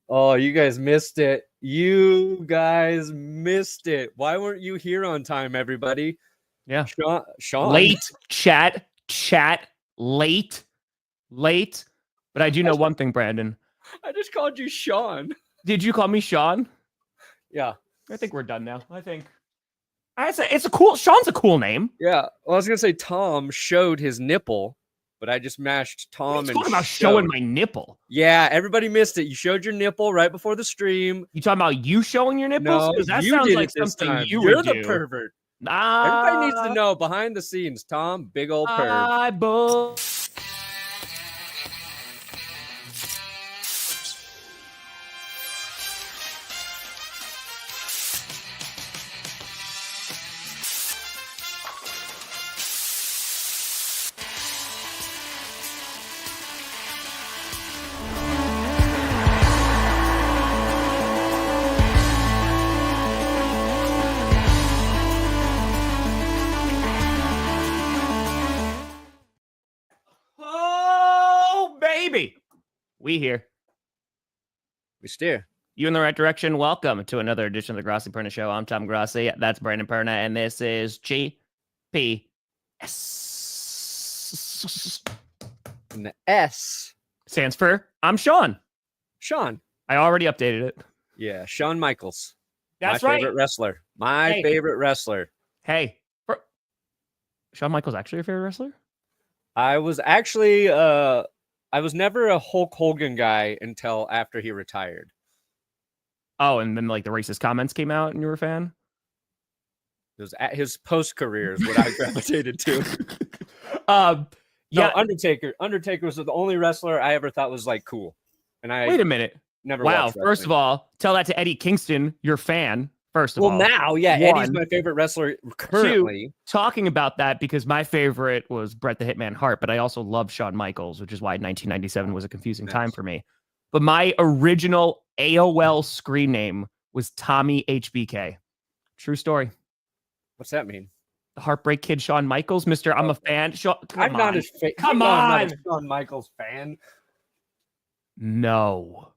Oh, you guys missed it. You guys missed it. Why weren't you here on time, everybody? Yeah. Sean. Late, chat, late. But I do know one thing, Brandon. I just called you Sean. Did you call me Sean? Yeah. I think we're done now. I think. Sean's a cool name. Yeah. Well, I was going to say Tom showed his nipple, but I just mashed Tom and talking about showing my nipple. Yeah, everybody missed it. You showed your nipple right before the stream. You talking about you showing your nipples? No, that you sounds did like it this something time. You're the pervert. Nah. Everybody needs to know behind the scenes, Tom, big old perv. We here. We steer. You in the right direction. Welcome to another edition of the Grossi Perna Show. I'm Tom Grossi. That's Brandon Perna. And this is GPS. And the S stands for I'm Sean. Sean. I already updated it. Yeah, Shawn Michaels. That's my right. Favorite wrestler. My favorite wrestler. Hey. Shawn Michaels actually your favorite wrestler? I was actually I was never a Hulk Hogan guy until after he retired. Oh, and then like the racist comments came out and you were a fan? It was at his post-career is what I gravitated to. Yeah. Undertaker. Undertaker was the only wrestler I ever thought was like cool. And I Wait a minute. Never Wow. First of all, tell that to Eddie Kingston, your fan. First of all. Well, now, yeah, Eddie's my favorite wrestler currently. Talking about that because my favorite was Bret the Hitman Hart, but I also love Shawn Michaels, which is why 1997 was a confusing time for me. But my original AOL screen name was Tommy HBK. True story. What's that mean? The Heartbreak Kid, Shawn Michaels, Mr. I'm a fan. I'm not a Shawn Michaels fan. No.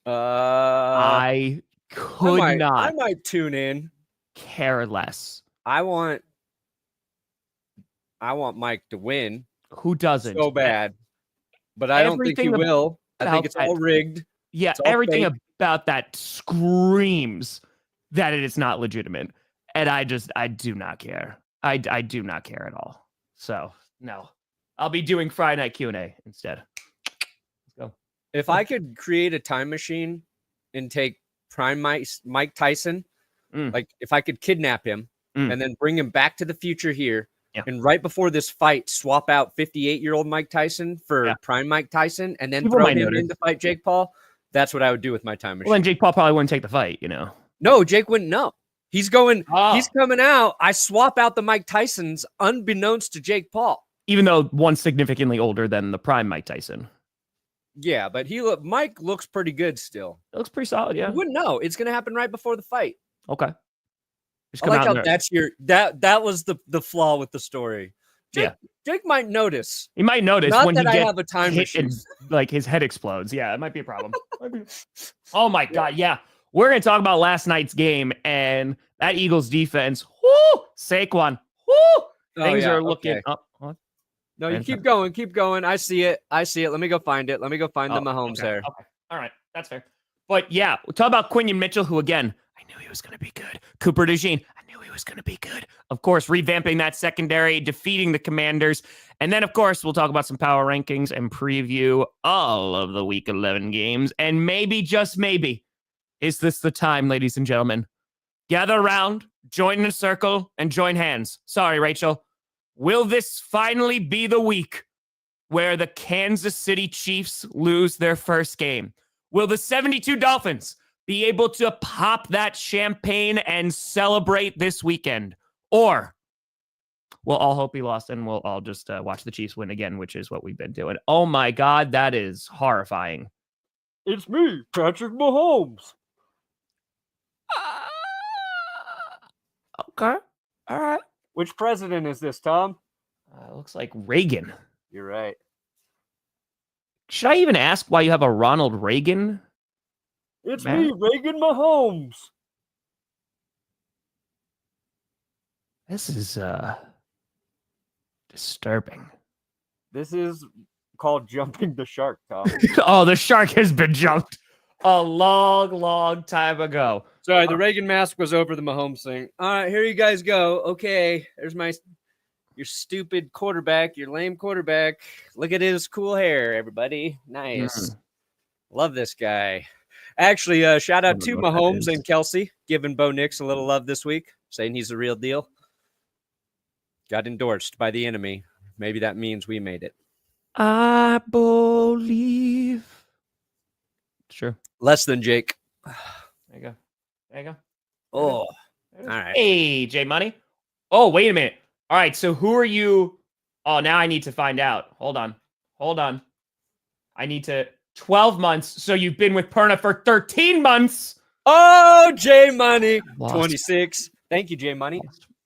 I could not. I might tune in. Care less. I want Mike to win. Who doesn't? So bad. But I don't think he will. I think it's all rigged. Yeah, everything about that screams that it is not legitimate. And I do not care. I do not care at all. So, no. I'll be doing Friday Night Q&A instead. Let's go. If I could create a time machine and take prime Mike Tyson, like if I could kidnap him and then bring him back to the future here, and right before this fight, swap out 58-year-old Mike Tyson for prime Mike Tyson, and then throw him in to fight Jake Paul, that's what I would do with my time machine. Well, then Jake Paul probably wouldn't take the fight, you know. No, Jake wouldn't know. He's going, he's coming out. I swap out the Mike Tysons unbeknownst to Jake Paul. Even though one's significantly older than the prime Mike Tyson. Yeah, but Mike looks pretty good still. It looks pretty solid, yeah. You wouldn't know. It's going to happen right before the fight. Okay. I like how that's that was the flaw with the story. Jake might notice. He might notice Not when that he I have a time machine. Like his head explodes. Yeah, it might be a problem. Oh my God, yeah. We're going to talk about last night's game and that Eagles defense. Whoo! Saquon. Whoo! Things are looking up. What? No, you keep going. Keep going. I see it. Let me go find it. Let me go find the Mahomes there. Okay. All right. That's fair. But yeah, we'll talk about Quinion Mitchell, who again, I knew he was going to be good. Cooper DeJean, I knew he was going to be good. Of course, revamping that secondary, defeating the Commanders. And then, of course, we'll talk about some power rankings and preview all of the Week 11 games. And maybe, just maybe, is this the time, ladies and gentlemen? Gather around, join in a circle, and join hands. Sorry, Rachel. Will this finally be the week where the Kansas City Chiefs lose their first game? Will the 72 Dolphins be able to pop that champagne and celebrate this weekend? Or we'll all hope he lost and we'll all just watch the Chiefs win again, which is what we've been doing. Oh my God, that is horrifying. It's me, Patrick Mahomes. Okay. All right. Which president is this, Tom? Looks like Reagan. You're right. Should I even ask why you have a Ronald Reagan It's me, Reagan Mahomes. This is disturbing. This is called jumping the shark, Tom. Oh, the shark has been jumped a long time ago. Sorry, the Reagan mask was over the Mahomes thing. All right, here you guys go. Okay, there's your stupid quarterback, your lame quarterback. Look at his cool hair, everybody. Nice. Love this guy. Actually, shout out to Mahomes and Kelsey, giving Bo Nix a little love this week, saying he's the real deal. Got endorsed by the enemy. Maybe that means we made it. I believe. Sure. Less than Jake. There you go. Oh, all right. Hey, J Money. Oh, wait a minute. All right, so who are you? Oh, now I need to find out. Hold on. I need to 12 months. So you've been with Perna for 13 months. Oh, J Money. 26. Thank you, J Money.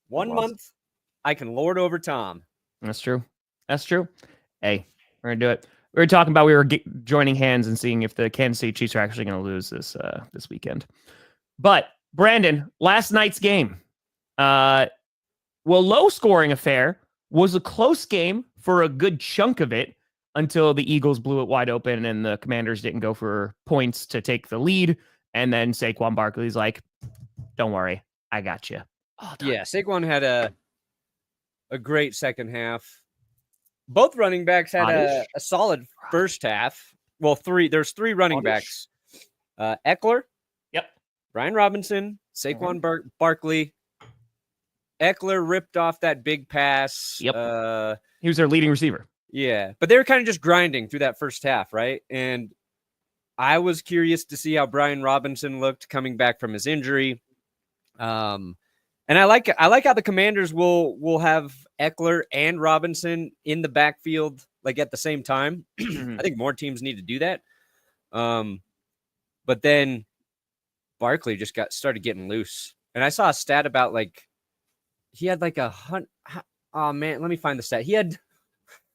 1 month. I can lord over Tom. That's true. Hey, we're going to do it. We were talking about we were joining hands and seeing if the Kansas City Chiefs are actually going to lose this weekend. But Brandon, last night's game, low-scoring affair, was a close game for a good chunk of it until the Eagles blew it wide open and the Commanders didn't go for points to take the lead. And then Saquon Barkley's like, "Don't worry, I got you." Yeah, Saquon had a great second half. Both running backs had a solid first half. Well, there's three running backs. Eckler. Yep. Brian Robinson, Saquon Barkley. Eckler ripped off that big pass. Yep. He was their leading receiver. Yeah, but they were kind of just grinding through that first half, right? And I was curious to see how Brian Robinson looked coming back from his injury. And I like how the Commanders will have Eckler and Robinson in the backfield like at the same time. I think more teams need to do that. But then Barkley just started getting loose. And I saw a stat about like he had like oh man, let me find the stat. He had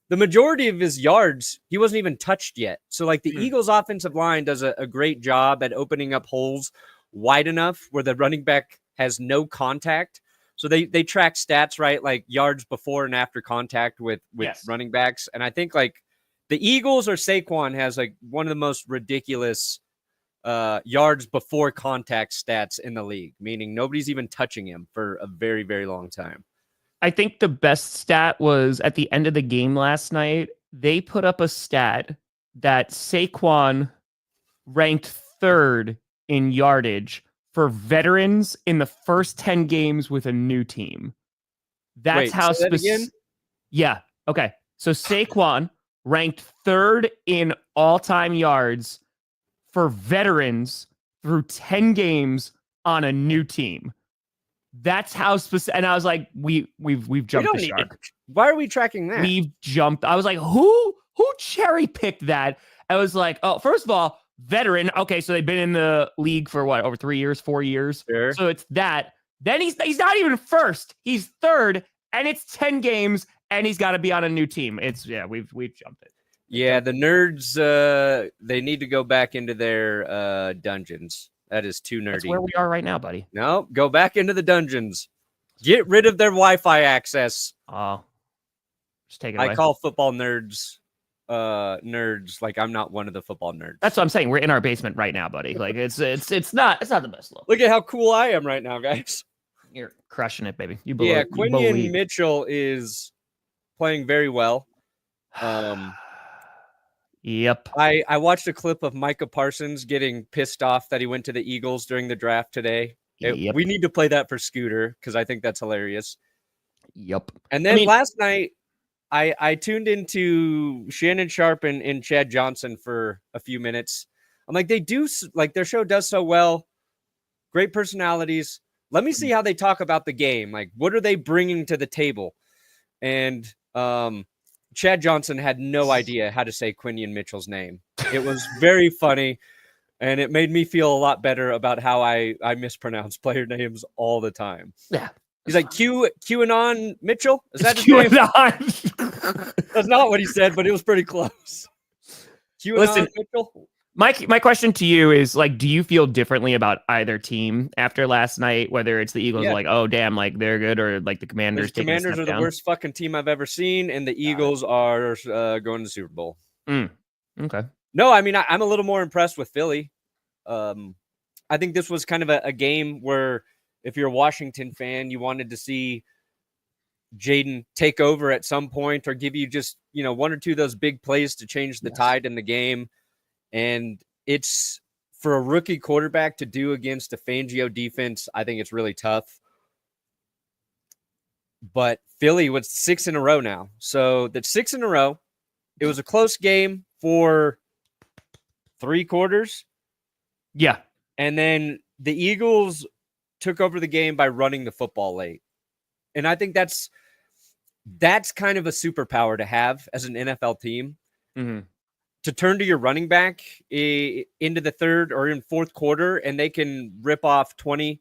the majority of his yards, he wasn't even touched yet. So like the Eagles offensive line does a great job at opening up holes wide enough where the running back has no contact. So they track stats, right? Like yards before and after contact with running backs. And I think like the Eagles or Saquon has like one of the most ridiculous yards before contact stats in the league, meaning nobody's even touching him for a very, very long time. I think the best stat was at the end of the game last night. They put up a stat that Saquon ranked third in yardage for veterans in the first 10 games with a new team. That's how specific. Yeah. Okay. So Saquon ranked third in all-time yards for veterans through 10 games on a new team. That's how specific. And I was like, we've jumped the shark. Why are we tracking that? We've jumped. I was like, who cherry picked that? I was like, oh, first of all, veteran. Okay, so they've been in the league for what, over 3 years, 4 years. Sure. So it's that. Then he's not even first. He's third, and it's 10 games, and he's got to be on a new team. We've jumped it. Yeah, the nerds. They need to go back into their dungeons. That is too nerdy. That's where we are right now, buddy. No, go back into the dungeons. Get rid of their Wi-Fi access. Oh, just take it away. I call football nerds like I'm not one of the football nerds. That's what I'm saying. We're in our basement right now, buddy. Like it's not the best look. Look at how cool I am right now, guys. You're crushing it, baby. Quinion Mitchell is playing very well. Yep. I watched a clip of Micah Parsons getting pissed off that he went to the Eagles during the draft today. Yep. We need to play that for Scooter because I think that's hilarious. Yep. And then last night, I tuned into Shannon Sharp and Chad Johnson for a few minutes. I'm like, their show does so well. Great personalities. Let me see how they talk about the game. Like, what are they bringing to the table? And Chad Johnson had no idea how to say Quinion Mitchell's name. It was very funny, and it made me feel a lot better about how I mispronounce player names all the time. Yeah. He's like, QAnon Mitchell? Is that his name? That's not what he said, but it was pretty close. QAnon Mitchell? My question to you is, like, do you feel differently about either team after last night? Whether it's the Eagles, like, oh damn, like they're good, or like the Commanders The taking a Commanders step are the down? worst fucking team I've ever seen, and the Eagles are going to the Super Bowl. Okay. No, I mean I'm a little more impressed with Philly. I think this was kind of a game where if you're a Washington fan, you wanted to see Jayden take over at some point or give you just, one or two of those big plays to change the tide in the game. And it's for a rookie quarterback to do against a Fangio defense. I think it's really tough. But Philly was 6 in a row now. So that's 6 in a row. It was a close game for 3 quarters. Yeah. And then the Eagles took over the game by running the football late. And I think that's kind of a superpower to have as an NFL team. Mm-hmm. To turn to your running back into the third or in fourth quarter, and they can rip off 20,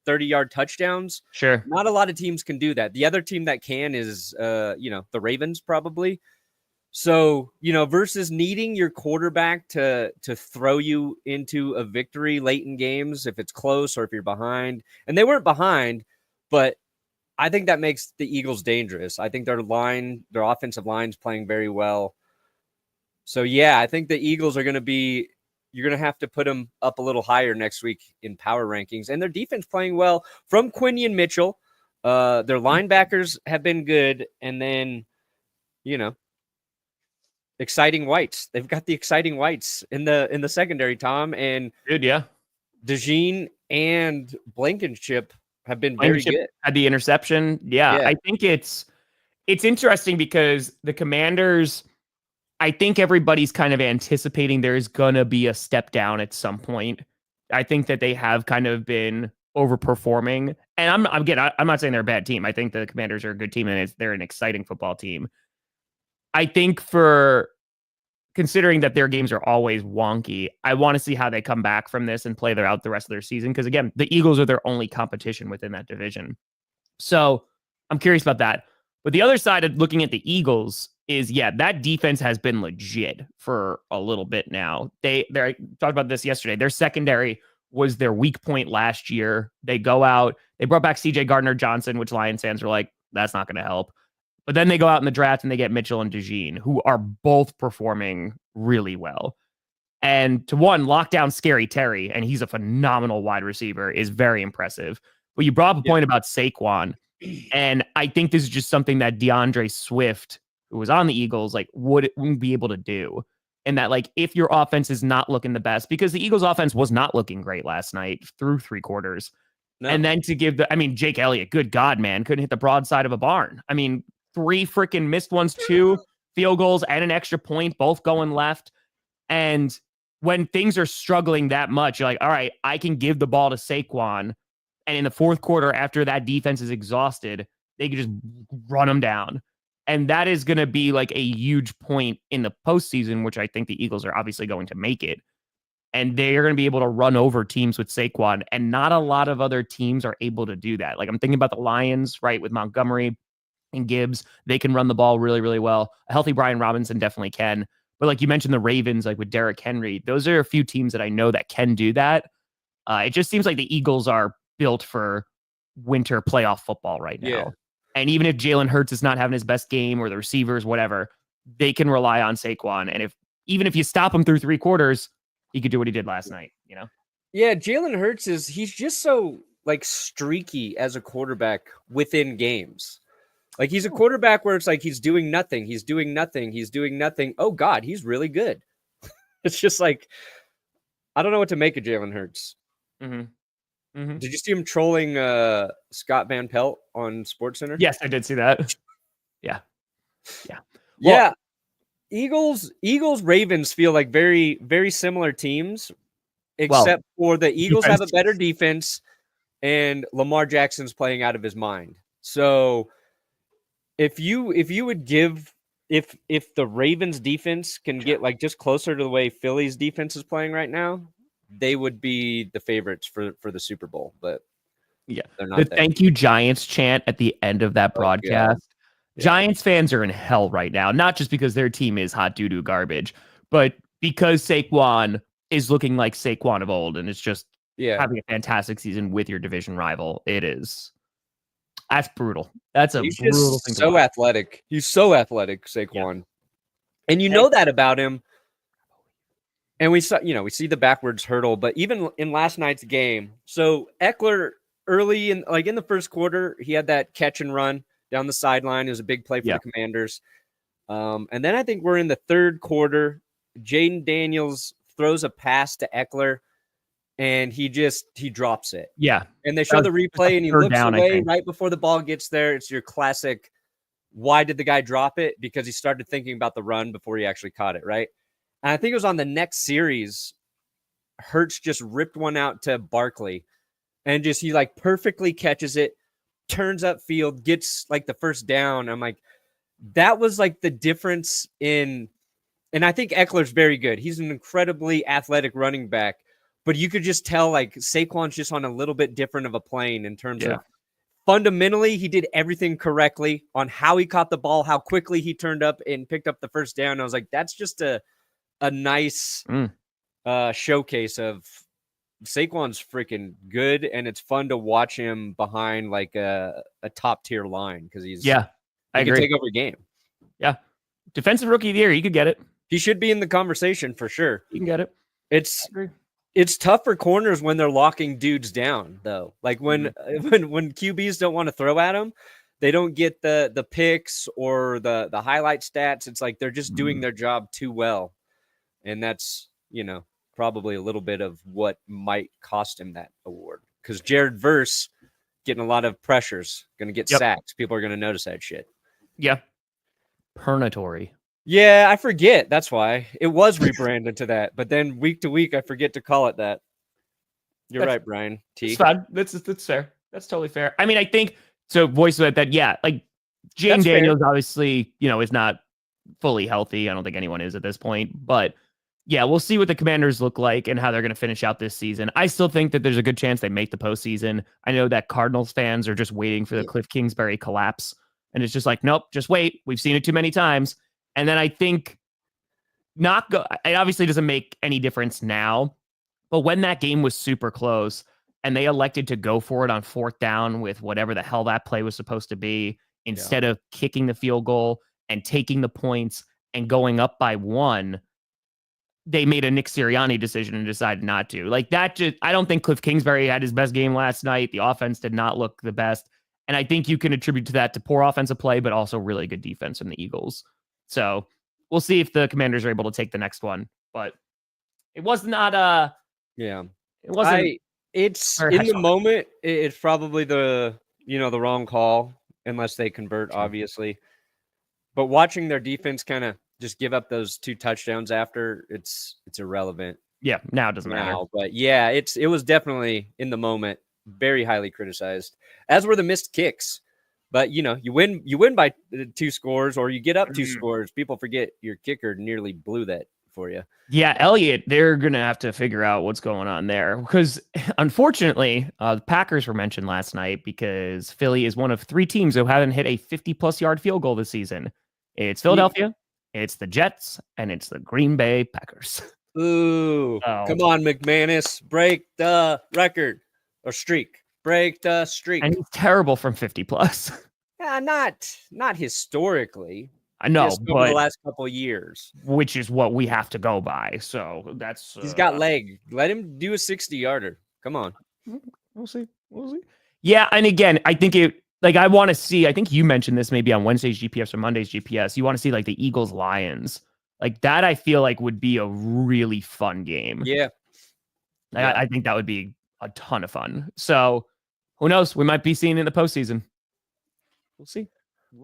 30-yard touchdowns. Sure. Not a lot of teams can do that. The other team that can is, the Ravens probably. So, versus needing your quarterback to throw you into a victory late in games, if it's close or if you're behind. And they weren't behind, but I think that makes the Eagles dangerous. I think their offensive line's playing very well. So, yeah, I think the Eagles are going to be – you're going to have to put them up a little higher next week in power rankings. And their defense playing well from Quinion Mitchell. Their linebackers have been good. And then, exciting whites. They've got the exciting whites in the secondary, Tom. And good, yeah. DeJean and Blankenship have been very good. Had the interception. Yeah. I think it's interesting because the Commanders – I think everybody's kind of anticipating there's going to be a step down at some point. I think that they have kind of been overperforming. And I'm not saying they're a bad team. I think the Commanders are a good team and they're an exciting football team. I think for considering that their games are always wonky, I want to see how they come back from this and play out the rest of their season. Because again, the Eagles are their only competition within that division. So I'm curious about that. But the other side of looking at the Eagles is, that defense has been legit for a little bit now. I talked about this yesterday. Their secondary was their weak point last year. They go out, they brought back CJ Gardner-Johnson, which Lions fans were like, that's not going to help. But then they go out in the draft and they get Mitchell and DeJean, who are both performing really well. And to one, lockdown Scary Terry, and he's a phenomenal wide receiver, is very impressive. But you brought up a point about Saquon. And I think this is just something that DeAndre Swift, who was on the Eagles, wouldn't be able to do. And that, if your offense is not looking the best, because the Eagles offense was not looking great last night through 3 quarters. No. And then to give Jake Elliott, good God, man, couldn't hit the broadside of a barn. 3 freaking missed ones, 2 field goals and an extra point, both going left. And when things are struggling that much, you're like, all right, I can give the ball to Saquon. And in the fourth quarter, after that defense is exhausted, they can just run them down. And that is going to be a huge point in the postseason, which I think the Eagles are obviously going to make it. And they're going to be able to run over teams with Saquon. And not a lot of other teams are able to do that. I'm thinking about the Lions, right, with Montgomery and Gibbs. They can run the ball really, really well. A healthy Brian Robinson definitely can. But you mentioned the Ravens, with Derrick Henry, those are a few teams that I know that can do that. It just seems like the Eagles are built for winter playoff football right now. Yeah. And even if Jalen Hurts is not having his best game or the receivers, whatever, they can rely on Saquon. And even if you stop him through 3 quarters, he could do what he did last night, Yeah, Jalen Hurts he's just so streaky as a quarterback within games. He's a quarterback where it's he's doing nothing. He's doing nothing. He's doing nothing. Oh God, he's really good. It's just I don't know what to make of Jalen Hurts. Mm-hmm. Mm-hmm. Did you see him trolling Scott Van Pelt on SportsCenter? Yes, I did see that. Yeah. Well, Eagles, Ravens feel like very, very similar teams, except for the Eagles have a better defense, and Lamar Jackson's playing out of his mind. So, if you would give if the Ravens defense can get just closer to the way Philly's defense is playing right now, they would be the favorites for the Super Bowl, but they're not. The thank you Giants chant at the end of that broadcast. Giants fans are in hell right now, not just because their team is hot doo-doo garbage, but because Saquon is looking like Saquon of old, and it's just having a fantastic season with your division rival. That's brutal. That's a brutal thing to watch. So athletic. He's so athletic, Saquon. Yeah. And you know that about him. And we see the backwards hurdle, but even in last night's game, so Eckler early in the first quarter, he had that catch and run down the sideline. It was a big play for the Commanders. And then I think we're in the third quarter. Jayden Daniels throws a pass to Eckler, and he drops it. Yeah. And they show the replay, and he looks away right before the ball gets there. It's your classic, why did the guy drop it? Because he started thinking about the run before he actually caught it, right? And I think it was on the next series, Hurts just ripped one out to Barkley, and he like perfectly catches it, turns up field, gets like the first down. I'm like, that was like the difference in, and I think Eckler's very good. He's an incredibly athletic running back, but you could just tell like Saquon's just on a little bit different of a plane in terms of fundamentally, he did everything correctly on how he caught the ball, how quickly he turned up and picked up the first down. I was like, that's just a nice showcase of Saquon's freaking good, and it's fun to watch him behind like a top tier line because he I agree. Can take over a game. Yeah, defensive rookie of the year, you could get it. He should be in the conversation for sure. You can get it. It's tough for corners when they're locking dudes down though. Like when QBs don't want to throw at them, they don't get the picks or the highlight stats. It's like they're just doing their job too well. And that's, probably a little bit of what might cost him that award. Because Jared Verse getting a lot of pressures, going to get sacks. People are going to notice that shit. Yeah. Pernatory. Yeah, I forget. That's why. It was rebranded to that. But then week to week, I forget to call it that. You're right, Brian T. It's fine. That's fair. That's totally fair. I mean, I think, so voice of that, like Jayden Daniels obviously, is not fully healthy. I don't think anyone is at this point. But yeah, we'll see what the Commanders look like and how they're going to finish out this season. I still think that there's a good chance they make the postseason. I know that Cardinals fans are just waiting for the Cliff Kingsbury collapse. And it's just like, nope, just wait. We've seen it too many times. And then I think it obviously doesn't make any difference now. But when that game was super close and they elected to go for it on fourth down with whatever the hell that play was supposed to be, instead of kicking the field goal and taking the points and going up by 1, they made a Nick Sirianni decision and decided not to. Like that, I don't think Cliff Kingsbury had his best game last night. The offense did not look the best. And I think you can attribute to that to poor offensive play, but also really good defense from the Eagles. So we'll see if the Commanders are able to take the next one. But it was not it wasn't. It's in the moment. It's probably the wrong call unless they convert, obviously. But watching their defense kind of just give up those 2 touchdowns after, it's irrelevant. Yeah, now it doesn't matter. But yeah, it was definitely in the moment very highly criticized, as were the missed kicks. But you win by 2 scores, or you get up 2 scores. People forget your kicker nearly blew that for you. Yeah, Elliott, they're gonna have to figure out what's going on there because unfortunately, the Packers were mentioned last night because Philly is one of 3 teams who haven't hit a 50+ yard field goal this season. It's Philadelphia, it's the Jets, and it's the Green Bay Packers. Ooh, come on, McManus, break the record or streak. Break the streak. And he's terrible from 50+. Yeah, not historically. I know, but over the last couple of years, which is what we have to go by. So that's he's got leg. Let him do a 60-yarder. Come on. We'll see. Yeah, and again, I think I want to see. I think you mentioned this maybe on Wednesday's GPS or Monday's GPS. You want to see like the Eagles Lions, like that. I feel like would be a really fun game. Yeah. I think that would be a ton of fun. So who knows? We might be seeing it in the postseason. We'll see.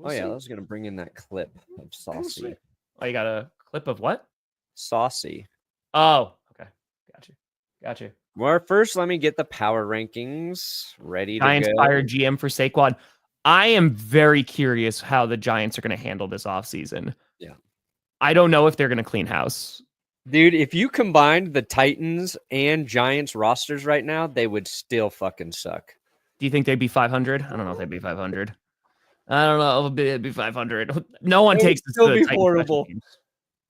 I was going to bring in that clip of Saucy. Oh, you got a clip of what? Saucy. Oh, okay. Got you. Well, first, let me get the power rankings ready to Giants go. fired GM for Saquon. I am very curious how the Giants are going to handle this offseason. Yeah. I don't know if they're going to clean house. Dude, if you combined the Titans and Giants rosters right now, they would still fucking suck. Do you think they'd be 500? I don't know if they'd be 500. I don't know if it'd be 500. No one takes this to the Titans. Horrible.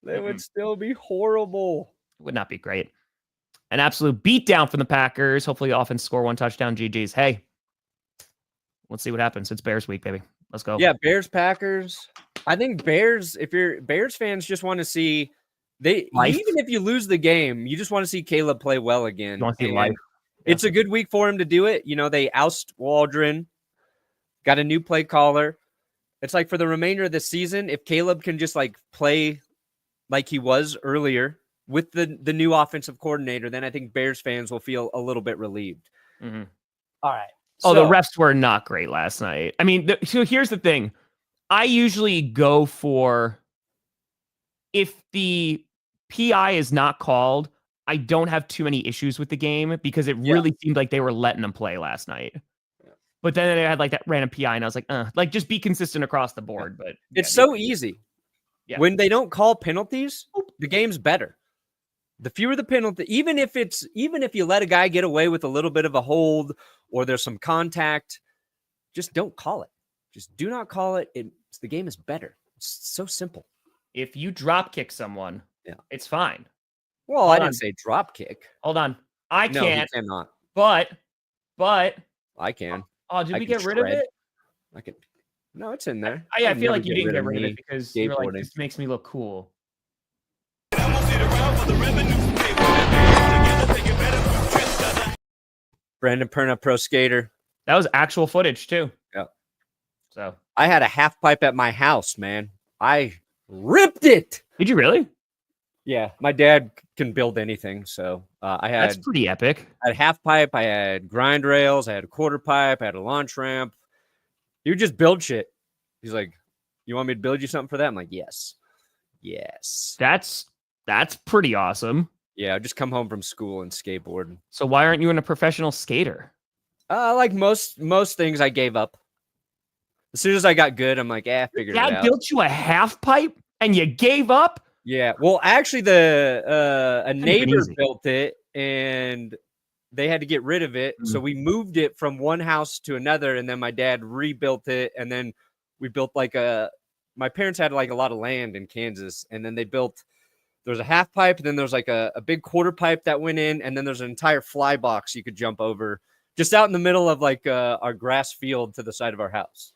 They would still be horrible. Would not be great. An absolute beatdown from the Packers. Hopefully the offense score 1 touchdown. GG's. Hey, let's see what happens. It's Bears week, baby. Let's go. Yeah, Bears, Packers. I think Bears, if you're Bears fans, just want to see even if you lose the game, you just want to see Caleb play well again. You want to see life. Yeah. It's a good week for him to do it. They oust Waldron, got a new play caller. It's like for the remainder of the season, if Caleb can just like play like he was earlier with the new offensive coordinator, then I think Bears fans will feel a little bit relieved. Mm-hmm. All right. Oh, the refs were not great last night. I mean, so here's the thing. I usually go for, if the PI is not called, I don't have too many issues with the game because it really seemed like they were letting them play last night. Yeah. But then they had like that random PI and I was like, just be consistent across the board. But it's so easy. Yeah. When they don't call penalties, the game's better. The fewer the penalty, even if you let a guy get away with a little bit of a hold or there's some contact, just don't call it. Just do not call it. The game is better. It's so simple. If you drop kick someone, it's fine. Well, I didn't say drop kick. Hold on. I can't. No, he cannot. But I can. Oh, did we get rid of it? I can. No, it's in there. I feel like you didn't get rid of it because you're like, this makes me look cool. Brandon Perna, pro skater. That was actual footage too. Yeah. So I had a half pipe at my house, man. I ripped it. Did you really? Yeah, my dad can build anything, so that's pretty epic. I had half pipe, I had grind rails, I had a quarter pipe, I had a launch ramp. He would just build shit. He's like, "You want me to build you something for that?" I'm like, "Yes, yes." That's pretty awesome. Yeah, I just come home from school and skateboard. So why aren't you a professional skater? Like most things, I gave up. As soon as I got good, I'm like, figured it out. Dad built you a half pipe and you gave up? Yeah. Well, actually, a neighbor built it and they had to get rid of it. Mm-hmm. So we moved it from one house to another, and then my dad rebuilt it, and then we built my parents had like a lot of land in Kansas, and then they built. There's a half pipe, and then there's like a big quarter pipe that went in, and then there's an entire fly box you could jump over just out in the middle of like our grass field to the side of our house.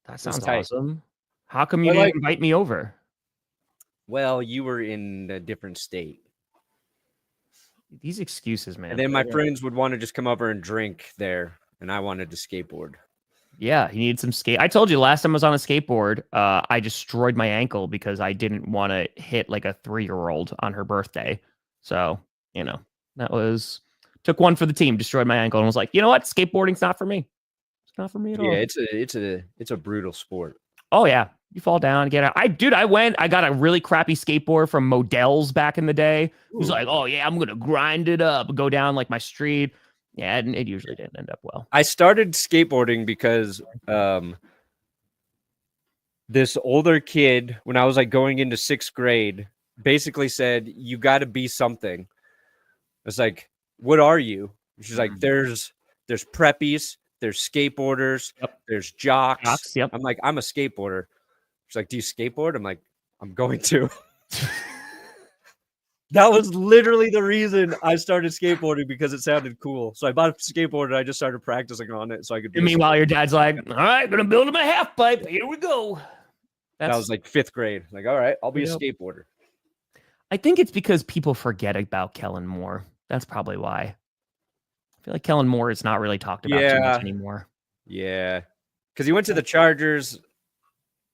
That sounds awesome. How come you didn't invite me over? Well, you were in a different state. These excuses, man. And then my friends would want to just come over and drink there, and I wanted to skateboard. Yeah, he needed some skate. I told you last time I was on a skateboard, I destroyed my ankle because I didn't want to hit like a 3-year-old on her birthday. So, that was took one for the team, destroyed my ankle, and was like, you know what? Skateboarding's not for me. It's not for me at all. Yeah, it's a brutal sport. Oh yeah. You fall down, get out. I got a really crappy skateboard from Modell's back in the day. It was like, oh yeah, I'm gonna grind it up, go down like my street. Yeah, and it usually didn't end up well. I started skateboarding because this older kid, when I was like going into 6th grade, basically said, "You got to be something." It's like, "What are you?" She's like, "There's preppies, there's skateboarders, there's jocks." Yep. I'm like, "I'm a skateboarder." She's like, "Do you skateboard?" I'm like, "I'm going to." That was literally the reason I started skateboarding, because it sounded cool. So I bought a skateboard and I just started practicing on it so I could. And meanwhile, your dad's like, "All right, gonna build him a half pipe. Here we go." That was like 5th grade. Like, all right, I'll be a skateboarder. I think it's because people forget about Kellen Moore. That's probably why. I feel like Kellen Moore is not really talked about too much anymore. Yeah, because he went to the Chargers.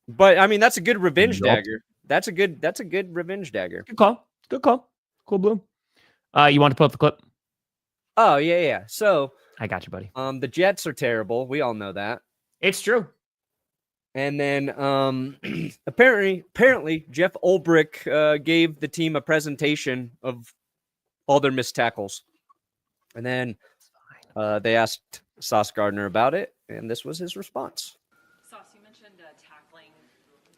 But I mean, that's a good revenge dagger. That's a good revenge dagger. Good call. Good call. Cool blue. You want to put up the clip? Oh yeah. So I got you, buddy. The Jets are terrible. We all know that. It's true. And then apparently Jeff Ulbrich gave the team a presentation of all their missed tackles. And then they asked Sauce Gardner about it, and this was his response. Sauce, you mentioned tackling.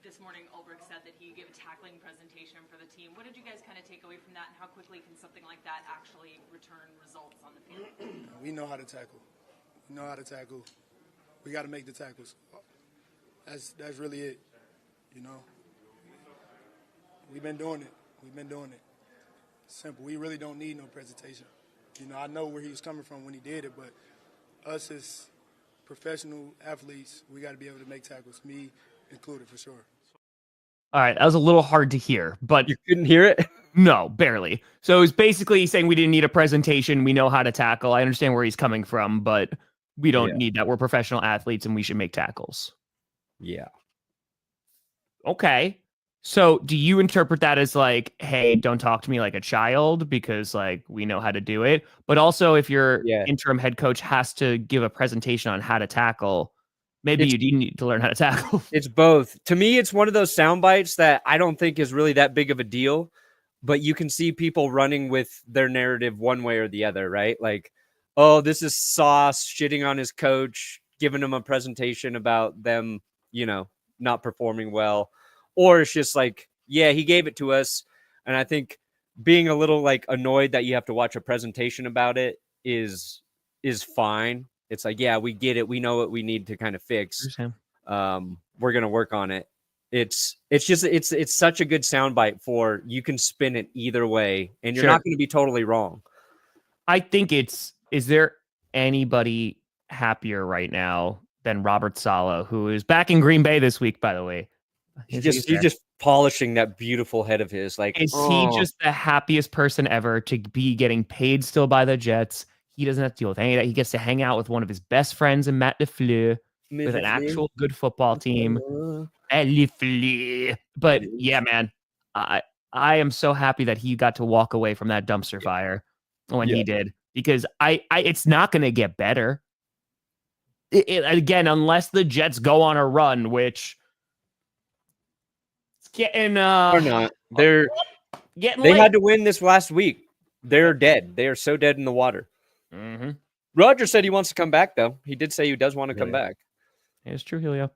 This morning, Ulbrich said that he gave a tackling presentation for the team. What did you guys kind of take away from that, and how quickly can something like that actually return results on the field? We know how to tackle. We got to make the tackles. That's really it. We've been doing it. Simple. We really don't need no presentation. You know, I know where he was coming from when he did it, but us as professional athletes, we got to be able to make tackles, me included for sure. All right, that was a little hard to hear, but You couldn't hear it? no, barely. So it was basically saying we didn't need a presentation. We know how to tackle. I understand where he's coming from, but we don't need that. We're professional athletes and we should make tackles. Yeah. Okay. So do you interpret that as like, hey, don't talk to me like a child because like we know how to do it? But also if your interim head coach has to give a presentation on how to tackle, maybe you do need to learn how to tackle. It's both. To me, it's one of those sound bites that I don't think is really that big of a deal, but you can see people running with their narrative one way or the other, right? Like, oh, this is Sauce shitting on his coach, giving him a presentation about them, you know, not performing well. Or it's just like, yeah, he gave it to us. And I think being a little like annoyed that you have to watch a presentation about it is fine. It's like, yeah, we get it. We know what we need to kind of fix. We're going to work on it. It's such a good soundbite for you can spin it either way and you're not going to be totally wrong. I think is there anybody happier right now than Robert Saleh, who is back in Green Bay this week, by the way? He's just polishing that beautiful head of his. Like, is he just the happiest person ever to be getting paid still by the Jets? He doesn't have to deal with any of that. He gets to hang out with one of his best friends in Matt LaFleur with an actual good football team. But yeah, man, I am so happy that he got to walk away from that dumpster fire when he did, because it's not going to get better. Again, unless the Jets go on a run, which it's getting or not. They had to win this last week. They're dead. They are so dead in the water. Mm-hmm. Roger said he wants to come back, though. He did say he does want to come back. It's true, Julio.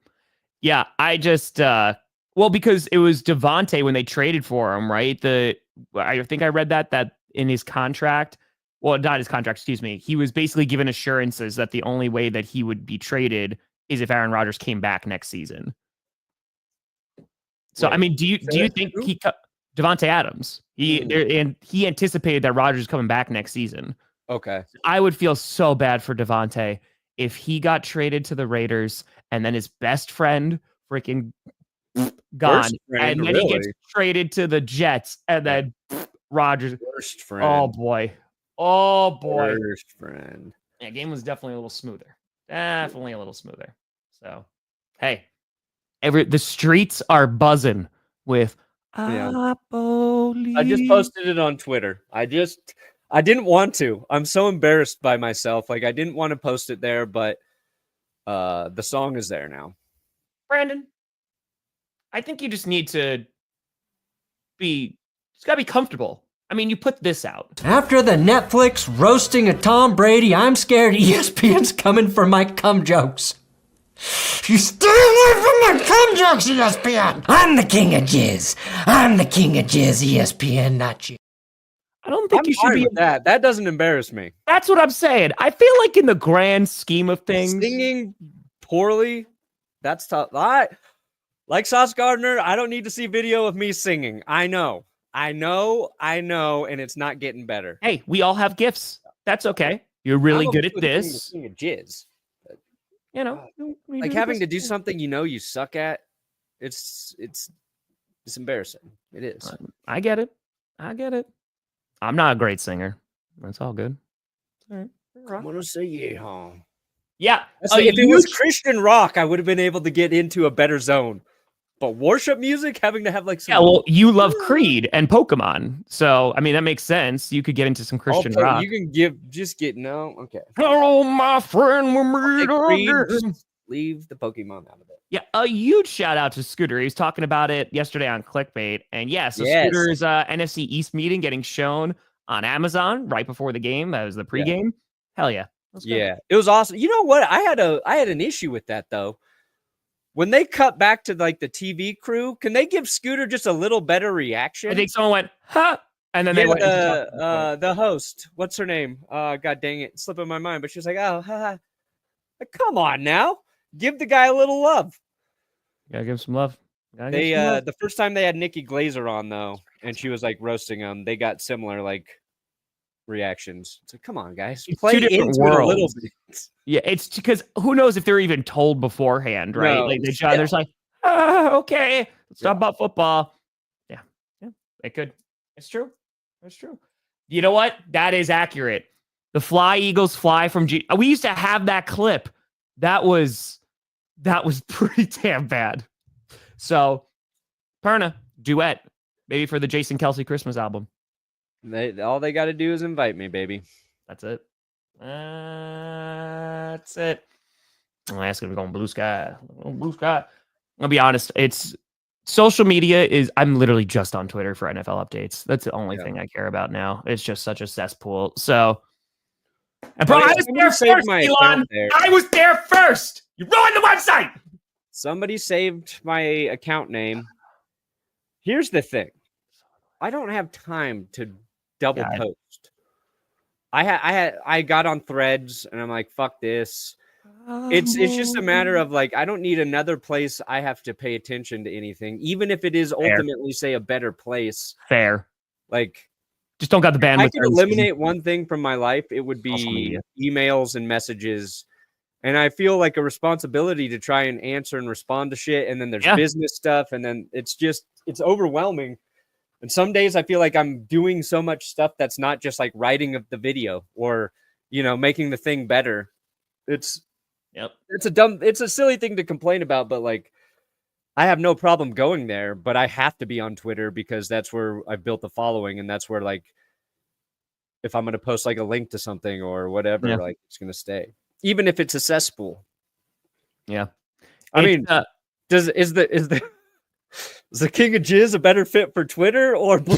Yeah, I just because it was Devontae when they traded for him, right? I think I read that in his contract, well, not his contract, excuse me. He was basically given assurances that the only way that he would be traded is if Aaron Rodgers came back next season. So, I mean, do you think Devontae Adams? He anticipated that Rodgers is coming back next season. Okay. I would feel so bad for Devontae if he got traded to the Raiders and then his best friend freaking gone, and then he gets traded to the Jets, and then Rodgers. Worst friend. Oh boy. Worst friend. Yeah, game was definitely a little smoother. So, hey, the streets are buzzing with. I just posted it on Twitter. I didn't want to. I'm so embarrassed by myself. Like, I didn't want to post it there, but the song is there now. Brandon, I think you just need to gotta be comfortable. I mean, you put this out. After the Netflix roasting of Tom Brady, I'm scared ESPN's coming for my cum jokes. You stay away from my cum jokes, ESPN! I'm the king of jizz. I'm the king of jizz, ESPN, not you. I don't think you should be that. That doesn't embarrass me. That's what I'm saying. I feel like in the grand scheme of things, singing poorly, that's tough. Like Sauce Gardner, I don't need to see video of me singing. I know, and it's not getting better. Hey, we all have gifts. That's okay. You're really good at this. King of jizz. You know, like having to do something you suck at. It's embarrassing. It is. I get it. I'm not a great singer. That's all good. All right. I want to say yeah. Yeah. If it was Christian rock, I would have been able to get into a better zone. But worship music, having to have like some... Yeah, well, you love Creed and Pokemon. So, I mean, that makes sense. You could get into some Christian rock. You can okay. Hello, my friend. Leave the Pokemon out of it. Yeah, a huge shout out to Scooter. He was talking about it yesterday on Clickbait. And Scooter's NFC East meeting getting shown on Amazon right before the game. That was the pregame. Hell yeah. Yeah, it was awesome. You know what? I had an issue with that, though. When they cut back to like the TV crew, can they give Scooter just a little better reaction? I think someone went, huh? And then they went. The host, what's her name? God dang it, it's slipping my mind. But she's like, oh, ha. Like, come on now. Give the guy a little love. Gotta give him some love. They the first time they had Nikki Glazer on though, and she was like roasting them, they got similar like reactions. It's like, come on, guys, it's play two different into worlds. it a little bit. Yeah, it's because who knows if they're even told beforehand, right? No, like they're just like, okay, let's talk about football. Yeah, it could. It's true. It's true. You know what? That is accurate. The Fly Eagles Fly from G. We used to have that clip. That was pretty damn bad. So, Perna, duet, maybe for the Jason Kelce Christmas album. All they got to do is invite me, baby. That's it. That's it. Oh, that's gonna be going blue sky. Blue sky. I'll be honest. It's social media I'm literally just on Twitter for NFL updates. That's the only thing I care about now. It's just such a cesspool. So, and bro, I was there first, Elon. I was there first. You ruined the website. Somebody saved my account name. Here's the thing. I don't have time to double post. I got on Threads and I'm like, fuck this. It's just a matter of like, I don't need another place I have to pay attention to anything, even if it is ultimately say a better place. Fair. Like, just don't got the bandwidth. I could eliminate one thing from my life, it would be emails and messages. And I feel like a responsibility to try and answer and respond to shit. And then there's business stuff. And then it's overwhelming. And some days I feel like I'm doing so much stuff that's not just like writing of the video or, making the thing better. It's a silly thing to complain about, but like I have no problem going there, but I have to be on Twitter because that's where I've built the following. And that's where like, if I'm going to post like a link to something or whatever, like it's going to stay. Even if it's a cesspool. Yeah. I mean, is the King of Jizz a better fit for Twitter or Blue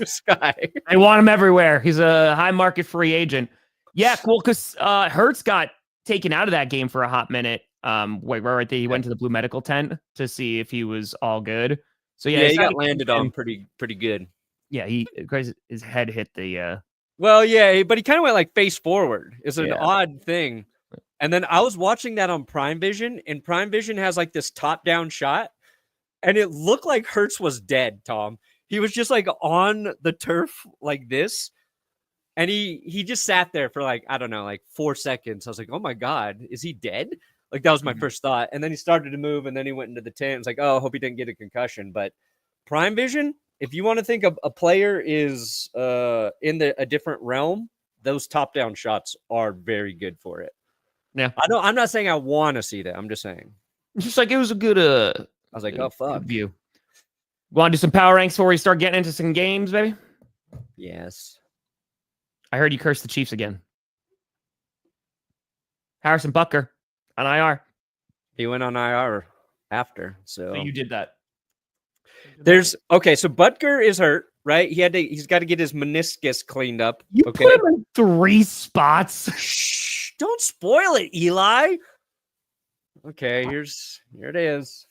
Sky? They want him everywhere. He's a high market free agent. Yeah, cool. Because Hurts got taken out of that game for a hot minute. Right there, he went to the blue medical tent to see if he was all good. So he got landed on pretty good. Yeah, his head hit the. Well, yeah, but he kind of went like face forward. It's an odd thing. And then I was watching that on Prime Vision, and Prime Vision has like this top-down shot, and it looked like Hurts was dead, Tom. He was just like on the turf like this, and he just sat there for like, I don't know, like 4 seconds. I was like, oh my God, is he dead? Like that was my first thought. And then he started to move, and then he went into the tent. It's like, oh, I hope he didn't get a concussion. But Prime Vision, if you want to think of a player is in a different realm, those top-down shots are very good for it. Yeah, I'm not saying I want to see that. I'm just saying. Just like it was a good. I was like, oh fuck. View. Want to do some power ranks before we start getting into some games, baby? Yes. I heard you curse the Chiefs again. Harrison Butker on IR. He went on IR after, so you did that. So Butker is hurt, right? He's got to get his meniscus cleaned up. You put him in 3 spots. Shh, don't spoil it, Eli. Okay, here it is.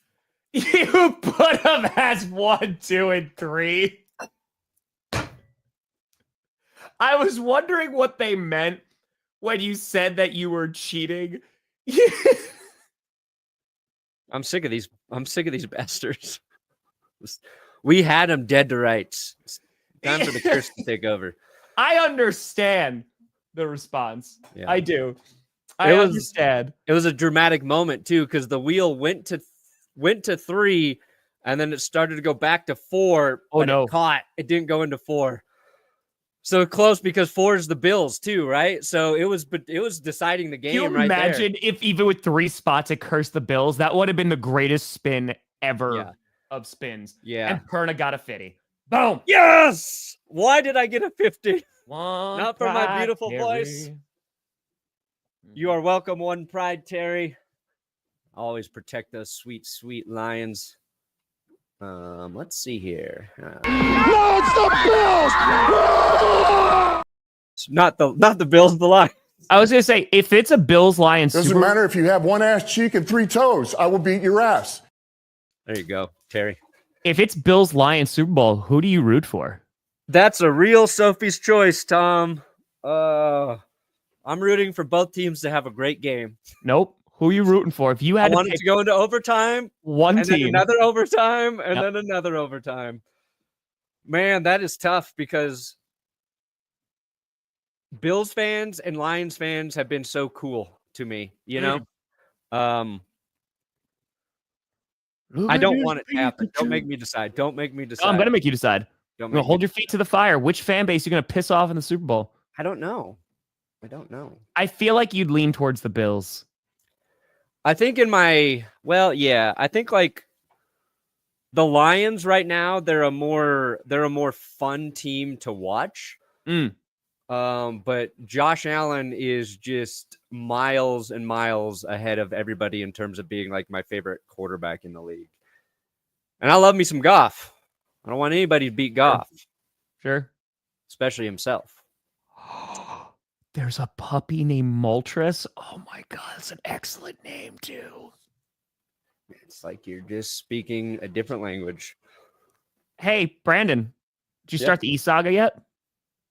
You put him as 1, 2, and 3. I was wondering what they meant when you said that you were cheating. I'm sick of these bastards. We had him dead to rights. It's time for the curse to take over. I understand the response. Yeah. I do. I understand. It was a dramatic moment too, because the wheel went to 3, and then it started to go back to 4. Oh no! It didn't go into 4. So close because 4 is the Bills too, right? So it was deciding the game. Can you imagine if even with 3 spots it cursed the Bills? That would have been the greatest spin ever of spins. Yeah. And Perna got a 50. Boom. Yes. Why did I get a 50? Not for my beautiful voice. You are welcome, One Pride, Terry. Always protect those sweet, sweet lions. Let's see here. No, it's the Bills! It's not the Bills, the Lions. I was gonna say, if it's a Bills Lions, doesn't matter if you have 1 ass cheek and 3 toes. I will beat your ass. There you go, Terry. If it's Bills Lions Super Bowl, who do you root for? That's a real Sophie's choice, Tom. I'm rooting for both teams to have a great game. Nope. Who are you rooting for? If you I had wanted to go into overtime, one and team, then another overtime, and Yep. then another overtime. Man, that is tough because Bills fans and Lions fans have been so cool to me, you know? I don't want it to happen. Don't make me decide. Don't make me decide. I'm going to make you decide. Don't Make hold your feet to the fire. Which fan base are you going to piss off in the Super Bowl? I don't know. I feel like you'd lean towards the Bills. I think I think like the Lions right now, they're a more fun team to watch. But Josh Allen is just miles and miles ahead of everybody in terms of being like my favorite quarterback in the league. And I love me some Goff. I don't want anybody to beat Goff. Sure. Especially himself. There's a puppy named Moltres. Oh my God, that's an excellent name too. It's like you're just speaking a different language. Hey, Brandon, did you start the E-Saga yet?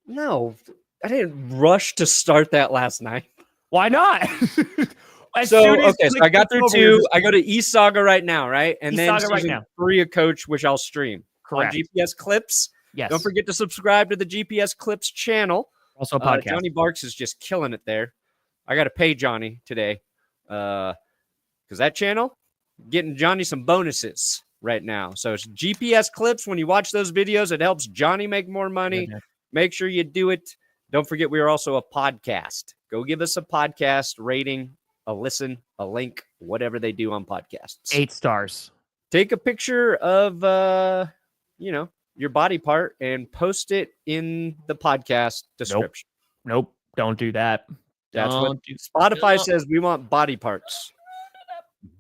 No, I didn't rush to start that last night. Why not? So I got through 2. I go to E-Saga right now, right? And then season 3 of Coach, which I'll stream. Correct. On GPS Clips. Yes. Don't forget to subscribe to the GPS Clips channel. Also a podcast. Johnny Barks is just killing it there. I got to pay Johnny today because that channel, getting Johnny some bonuses right now. So it's GPS Clips. When you watch those videos, it helps Johnny make more money. Yeah. Make sure you do it. Don't forget, we are also a podcast. Go give us a podcast rating, a listen, a link, whatever they do on podcasts. 8 stars. Take a picture of, your body part and post it in the podcast description. Nope. Don't do that. That's what Spotify says. We want body parts.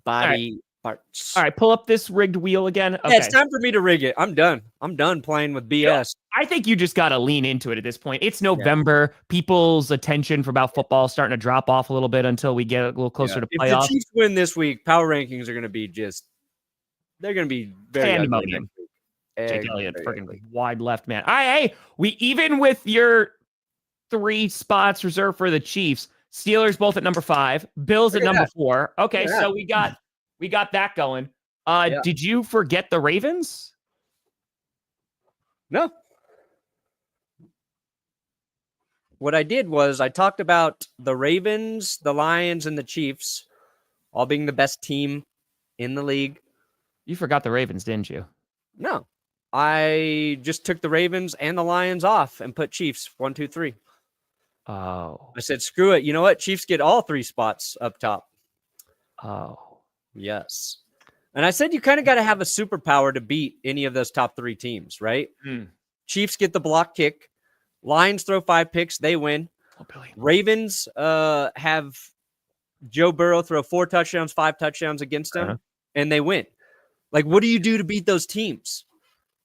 Body parts. All right. Pull up this rigged wheel again. Okay. Yeah, it's time for me to rig it. I'm done. I'm done playing with BS. I think you just got to lean into it at this point. It's November. Yeah. People's attention for about football is starting to drop off a little bit until we get a little closer to playoffs. If the Chiefs win this week, power rankings are going to be they're going to be very pandemonium. Jake Elliott, freaking wide left, man. All right, hey, even with your 3 spots reserved for the Chiefs, Steelers both at number 5, Bills at number 4. Okay, so we got that going. Did you forget the Ravens? No. What I did was I talked about the Ravens, the Lions, and the Chiefs all being the best team in the league. You forgot the Ravens, didn't you? No. I just took the Ravens and the Lions off and put Chiefs 1, 2, 3. Oh. I said, screw it. You know what? Chiefs get all 3 spots up top. Oh. Yes. And I said you kind of got to have a superpower to beat any of those top 3 teams, right? Chiefs get the block kick. Lions throw 5 picks. They win. Ravens have Joe Burrow throw 4 touchdowns, 5 touchdowns against them, and they win. Like, what do you do to beat those teams?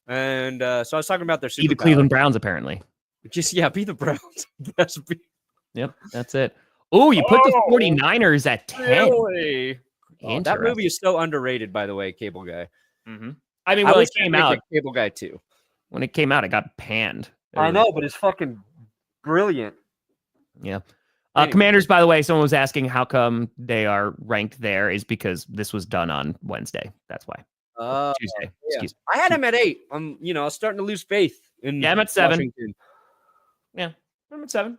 And so I was talking about their superpower. Be the Cleveland Browns, apparently. Be the Browns. Yep, that's it. Oh, you put the 49ers at 10. Really? That movie is so underrated, by the way, Cable Guy. I mean, it came out. Cable Guy too. When it came out, it got panned. I know, but it's fucking brilliant. Yeah. Commanders, by the way, someone was asking how come they are ranked there is because this was done on Wednesday. That's why. Tuesday. Excuse me. I had him at 8. I was starting to lose faith in I'm at 7. Washington. Yeah, I'm at 7.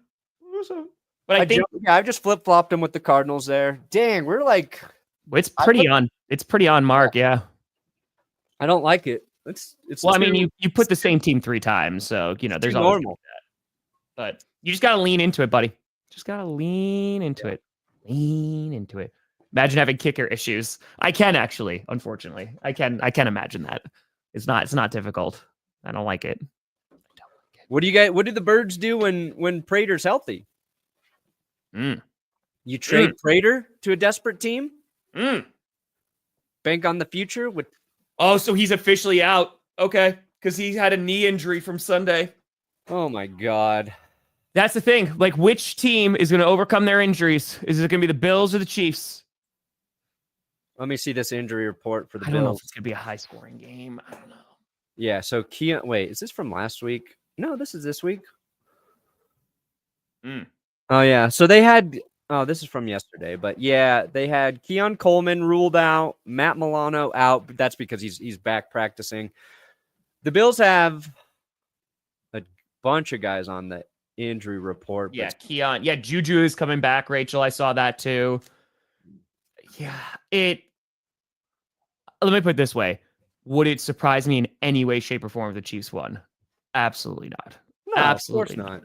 But I just flip-flopped him with the Cardinals there. Dang, we're like... It's pretty on mark, yeah. I don't like it. It's well, I mean, you put the same team 3 times, so, there's always normal. That. But you just got to lean into it, buddy. Just got to lean into it. Lean into it. Imagine having kicker issues. I can actually, unfortunately. I can imagine that. It's not difficult. I don't like it. What do the Birds do when Prater's healthy? You trade Prater to a desperate team? Bank on the future with... Oh, so he's officially out. Okay. Because he had a knee injury from Sunday. Oh my God. That's the thing. Like, which team is going to overcome their injuries? Is it going to be the Bills or the Chiefs? Let me see this injury report for the Bills. I don't know if it's going to be a high-scoring game. I don't know. Yeah, so Keon... Wait, is this from last week? No, this is this week. Oh, yeah. So they had... Oh, this is from yesterday, but yeah, they had Keon Coleman ruled out, Matt Milano out, but that's because he's back practicing. The Bills have a bunch of guys on the injury report. Yeah, Keon. Yeah, Juju is coming back, Rachel. I saw that too. Yeah, let me put it this way. Would it surprise me in any way, shape, or form if the Chiefs won? Absolutely not. No, Absolutely of course not.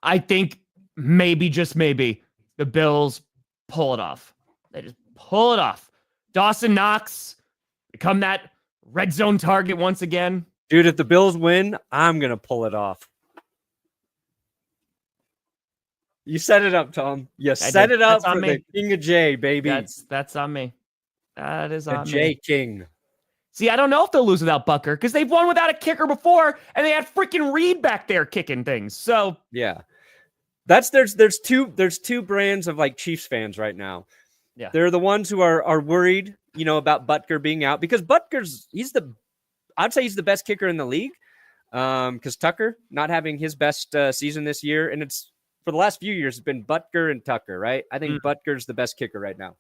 I think maybe, just maybe, the Bills pull it off. They just pull it off. Dawson Knox become that red zone target once again. Dude, if the Bills win, I'm going to pull it off. You set it up, Tom. You set it up for the King of J, baby. That's on me. That is on me. The J King. See, I don't know if they'll lose without Butker because they've won without a kicker before, and they had freaking Reed back there kicking things. So yeah, there's two brands of like Chiefs fans right now. Yeah, they're the ones who are worried, about Butker being out because I'd say he's the best kicker in the league. Because Tucker not having his best season this year, and it's for the last few years, it's been Butker and Tucker, right? I think Butker's the best kicker right now.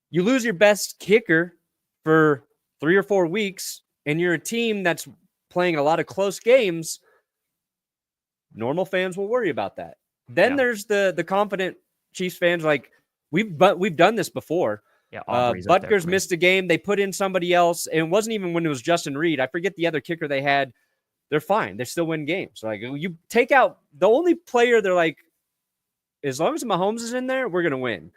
You lose your best kicker for 3 or 4 weeks, and you're a team that's playing a lot of close games. Normal fans will worry about that. Then there's the confident Chiefs fans like we've done this before. Yeah, Butker's missed a game. They put in somebody else, and it wasn't even when it was Justin Reed. I forget the other kicker they had. They're fine. They still win games. Like you take out the only player, they're like, as long as Mahomes is in there, we're gonna win.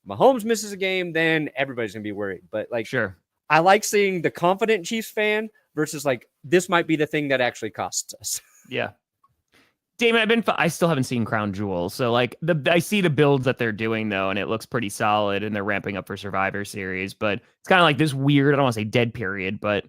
Mahomes misses a game, then everybody's gonna be worried. But like, sure, I like seeing the confident Chiefs fan versus like this might be the thing that actually costs us. Yeah. Damon, I still haven't seen Crown Jewel, so like I see the builds that they're doing though, and it looks pretty solid, and they're ramping up for Survivor Series. But it's kind of like this weird, I don't want to say dead period, but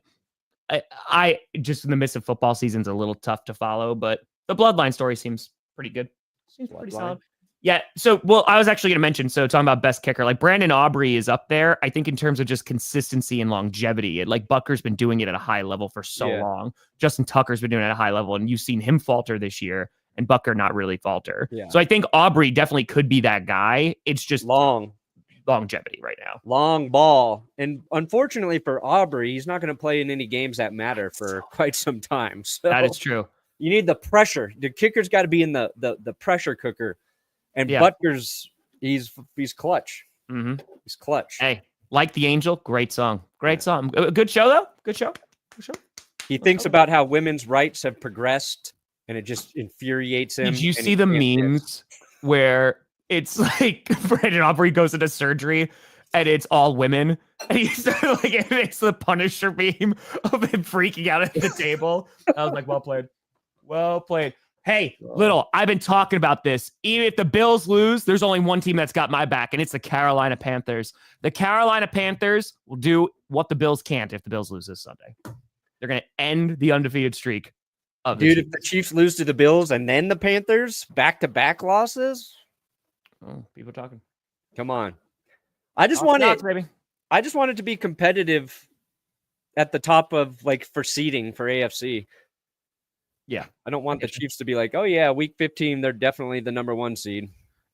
I just in the midst of football season's a little tough to follow. But the Bloodline story seems pretty good. Seems pretty solid. Yeah. So, I was actually going to mention, so talking about best kicker, like Brandon Aubrey is up there, I think, in terms of just consistency and longevity. Like Butker's been doing it at a high level for so long. Justin Tucker's been doing it at a high level, and you've seen him falter this year and Butker not really falter. Yeah. So I think Aubrey definitely could be that guy. It's just longevity right now. Long ball. And unfortunately for Aubrey, he's not going to play in any games that matter for quite some time. So that is true. You need the pressure. The kicker's got to be in the pressure cooker. And Butker's he's clutch. Mm-hmm. He's clutch. Hey, Like the Angel, great song. Great song. Good show though. Good show. He thinks about how women's rights have progressed, and it just infuriates him. Did you see the memes where it's like Brandon Aubrey goes into surgery and it's all women, and he's like, it makes the Punisher meme of him freaking out at the table. I was like, well played. Well played. Hey, Little, I've been talking about this. Even if the Bills lose, there's only one team that's got my back, and it's the Carolina Panthers. The Carolina Panthers will do what the Bills can't if the Bills lose this Sunday. They're going to end the undefeated streak of the Chiefs. If the Chiefs lose to the Bills and then the Panthers, back-to-back losses? Oh, people talking. Come on. I just want it to be competitive at the top of, like, for seeding for AFC. Yeah. I don't want the Chiefs to be like, oh, yeah, week 15, they're definitely the number 1 seed.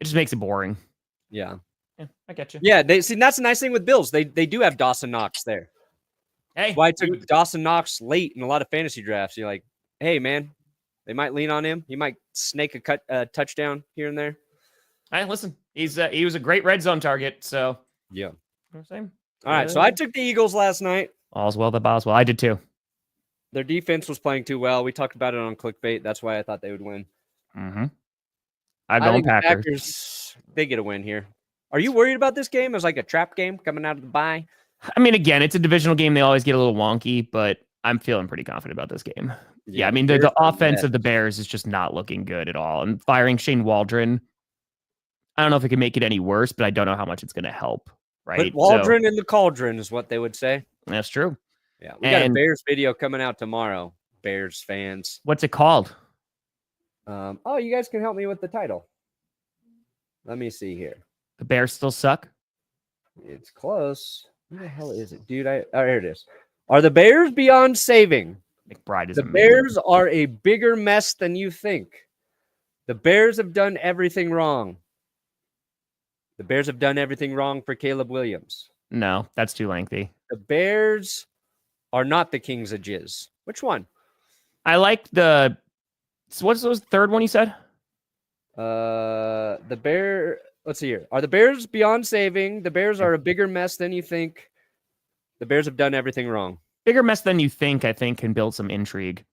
It just makes it boring. Yeah. I get you. Yeah, that's the nice thing with Bills. They do have Dawson Knox there. Hey. That's why I took Dawson Knox late in a lot of fantasy drafts. You're like, hey, man, they might lean on him. He might snake a touchdown here and there. Hey, listen, he was a great red zone target, so. Yeah. Same. All right, so I took the Eagles last night. All's well that bows well. I did too. Their defense was playing too well. We talked about it on Clickbait. That's why I thought they would win. Mm-hmm. I think Packers, they get a win here. Are you worried about this game as like a trap game coming out of the bye? I mean, again, it's a divisional game. They always get a little wonky, but I'm feeling pretty confident about this game. Yeah, I mean, the offense of the Bears is just not looking good at all. And firing Shane Waldron, I don't know if it can make it any worse, but I don't know how much it's going to help. Right? Put Waldron in the cauldron is what they would say. That's true. Yeah, we got a Bears video coming out tomorrow. Bears fans. What's it called? You guys can help me with the title. Let me see here. The Bears still suck? It's close. Who the hell is it, dude? Here it is. Are the Bears beyond saving? McBride is the Bears are a bigger mess than you think. The Bears have done everything wrong. The Bears have done everything wrong for Caleb Williams. No, that's too lengthy. The Bears are not the kings of jizz. Which one? I like the. What's the third one you said? The Bear. Let's see here. Are the Bears beyond saving? The Bears are a bigger mess than you think. The Bears have done everything wrong. Bigger mess than you think, I think, can build some intrigue.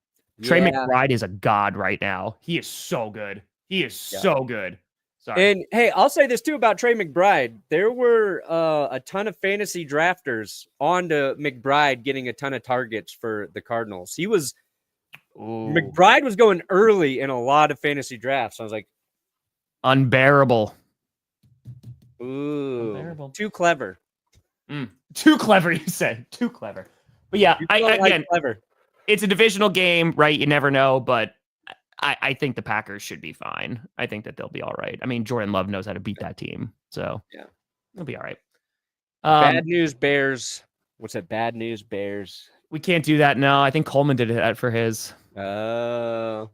Trey McBride is a god right now. He is so good. He is so good. Sorry. And hey, I'll say this too about Trey McBride. There were a ton of fantasy drafters on to McBride getting a ton of targets for the Cardinals. McBride was going early in a lot of fantasy drafts. I was like, unbearable. Ooh, unbearable. Too clever. Too clever, you said. Too clever. But yeah, again, clever. It's a divisional game, right? You never know, but I think the Packers should be fine. I think that they'll be all right. I mean, Jordan Love knows how to beat that team, so yeah, they'll be all right. Bad news, Bears. What's that? Bad news, Bears. We can't do that. No, I think Coleman did that for his. I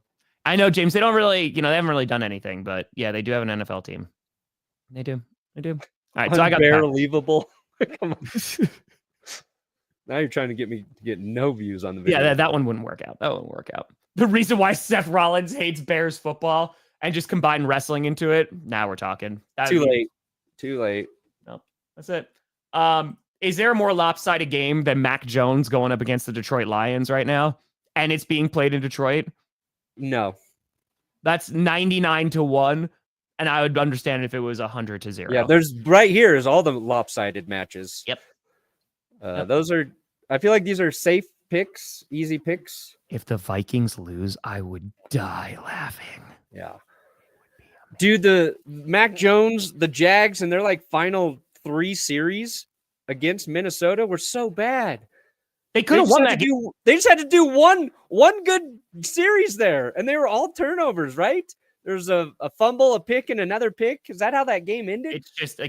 know, James. They don't really, they haven't really done anything, but yeah, they do have an NFL team. They do. All right, so I got unbelievable. Come on. Now you're trying to get me to get no views on the video. Yeah, that one wouldn't work out. The reason why Seth Rollins hates Bears football and just combine wrestling into it. Now we're talking. Too late. No, that's it. Is there a more lopsided game than Mac Jones going up against the Detroit Lions right now? And it's being played in Detroit? No. That's 99-1. And I would understand if it was 100-0. Yeah, there's right here is all the lopsided matches. Yep. Those are, I feel like these are safe picks, easy picks. If the Vikings lose, I would die laughing. Yeah. Dude, the Mac Jones, the Jags, and their final 3 series against Minnesota were so bad. They could have won that game. They just had to do one good series there, and they were all turnovers, right? There's a fumble, a pick, and another pick. Is that how that game ended? It's just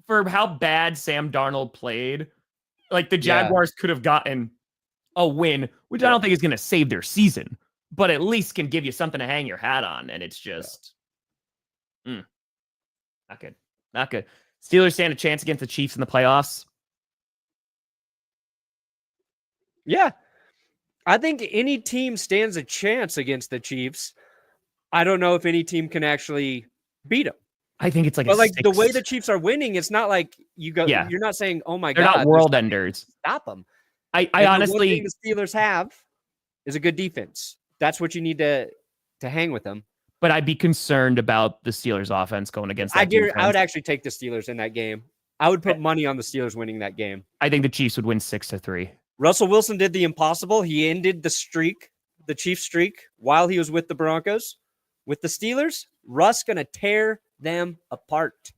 for how bad Sam Darnold played. The Jaguars could have gotten a win, which I don't think is going to save their season, but at least can give you something to hang your hat on. And it's just not good. Not good. Steelers stand a chance against the Chiefs in the playoffs. Yeah. I think any team stands a chance against the Chiefs. I don't know if any team can actually beat them. I think it's but the way the Chiefs are winning, it's not like you go. Yeah. You're not saying, "Oh my God, they're not world enders." Stop them. I honestly, the Steelers have is a good defense. That's what you need to hang with them. But I'd be concerned about the Steelers' offense going against. I would actually take the Steelers in that game. I would put money on the Steelers winning that game. I think the Chiefs would win 6-3. Russell Wilson did the impossible. He ended the streak, the Chiefs streak, while he was with the Broncos. With the Steelers, Russ going to tear them apart.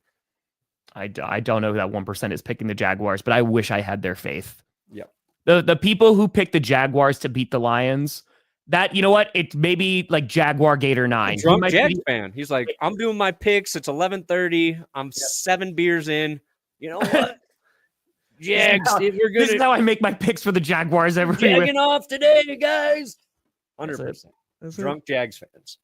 I don't know who that 1% is picking the Jaguars, but I wish I had their faith. Yep. The people who picked the Jaguars to beat the Lions, that, you know what? It's maybe like Jaguar Gator 9. Drunk Jags fan. He's like, I'm doing my picks. It's 11:30. I'm 7 beers in. You know what? Jags, this is how I make my picks for the Jaguars every week. Jagging off today, guys. 100%. Drunk Jags fans.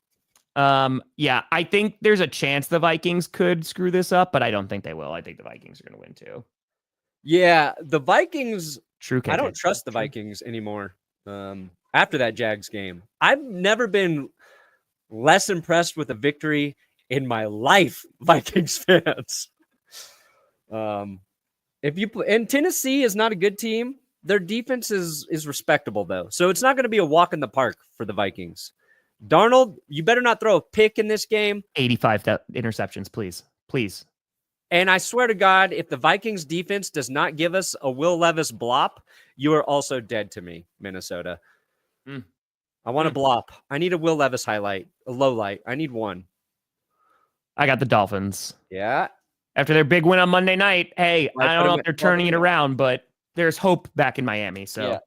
Yeah, I think there's a chance the Vikings could screw this up, but I don't think they will. I think the Vikings are going to win too. Yeah, the Vikings. True. I don't trust the Vikings anymore. After that Jags game, I've never been less impressed with a victory in my life. Vikings fans. If you and Tennessee is not a good team, their defense is respectable though, so it's not going to be a walk in the park for the Vikings. Darnold, you better not throw a pick in this game. 85 interceptions, please. And I swear to God, if the Vikings defense does not give us a Will Levis blop, you are also dead to me, Minnesota. I want a blop. I need a Will Levis highlight, a low light. I need one. I got the Dolphins. Yeah. After their big win on Monday night, hey, I don't know if they're turning it around, but there's hope back in Miami. So yeah.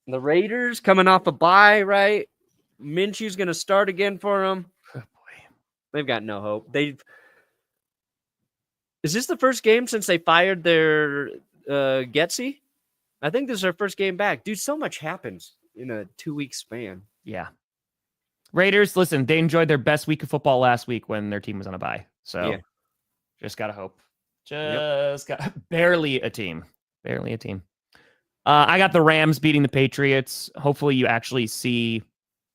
The Raiders coming off a bye, right? Minshew's going to start again for them. Oh, boy. They've got no hope. Is this the first game since they fired their Getsy? I think this is their first game back. Dude, so much happens in a 2-week span. Yeah. Raiders, listen, they enjoyed their best week of football last week when their team was on a bye. So Just gotta hope. Got barely a team. I got the Rams beating the Patriots. Hopefully you actually see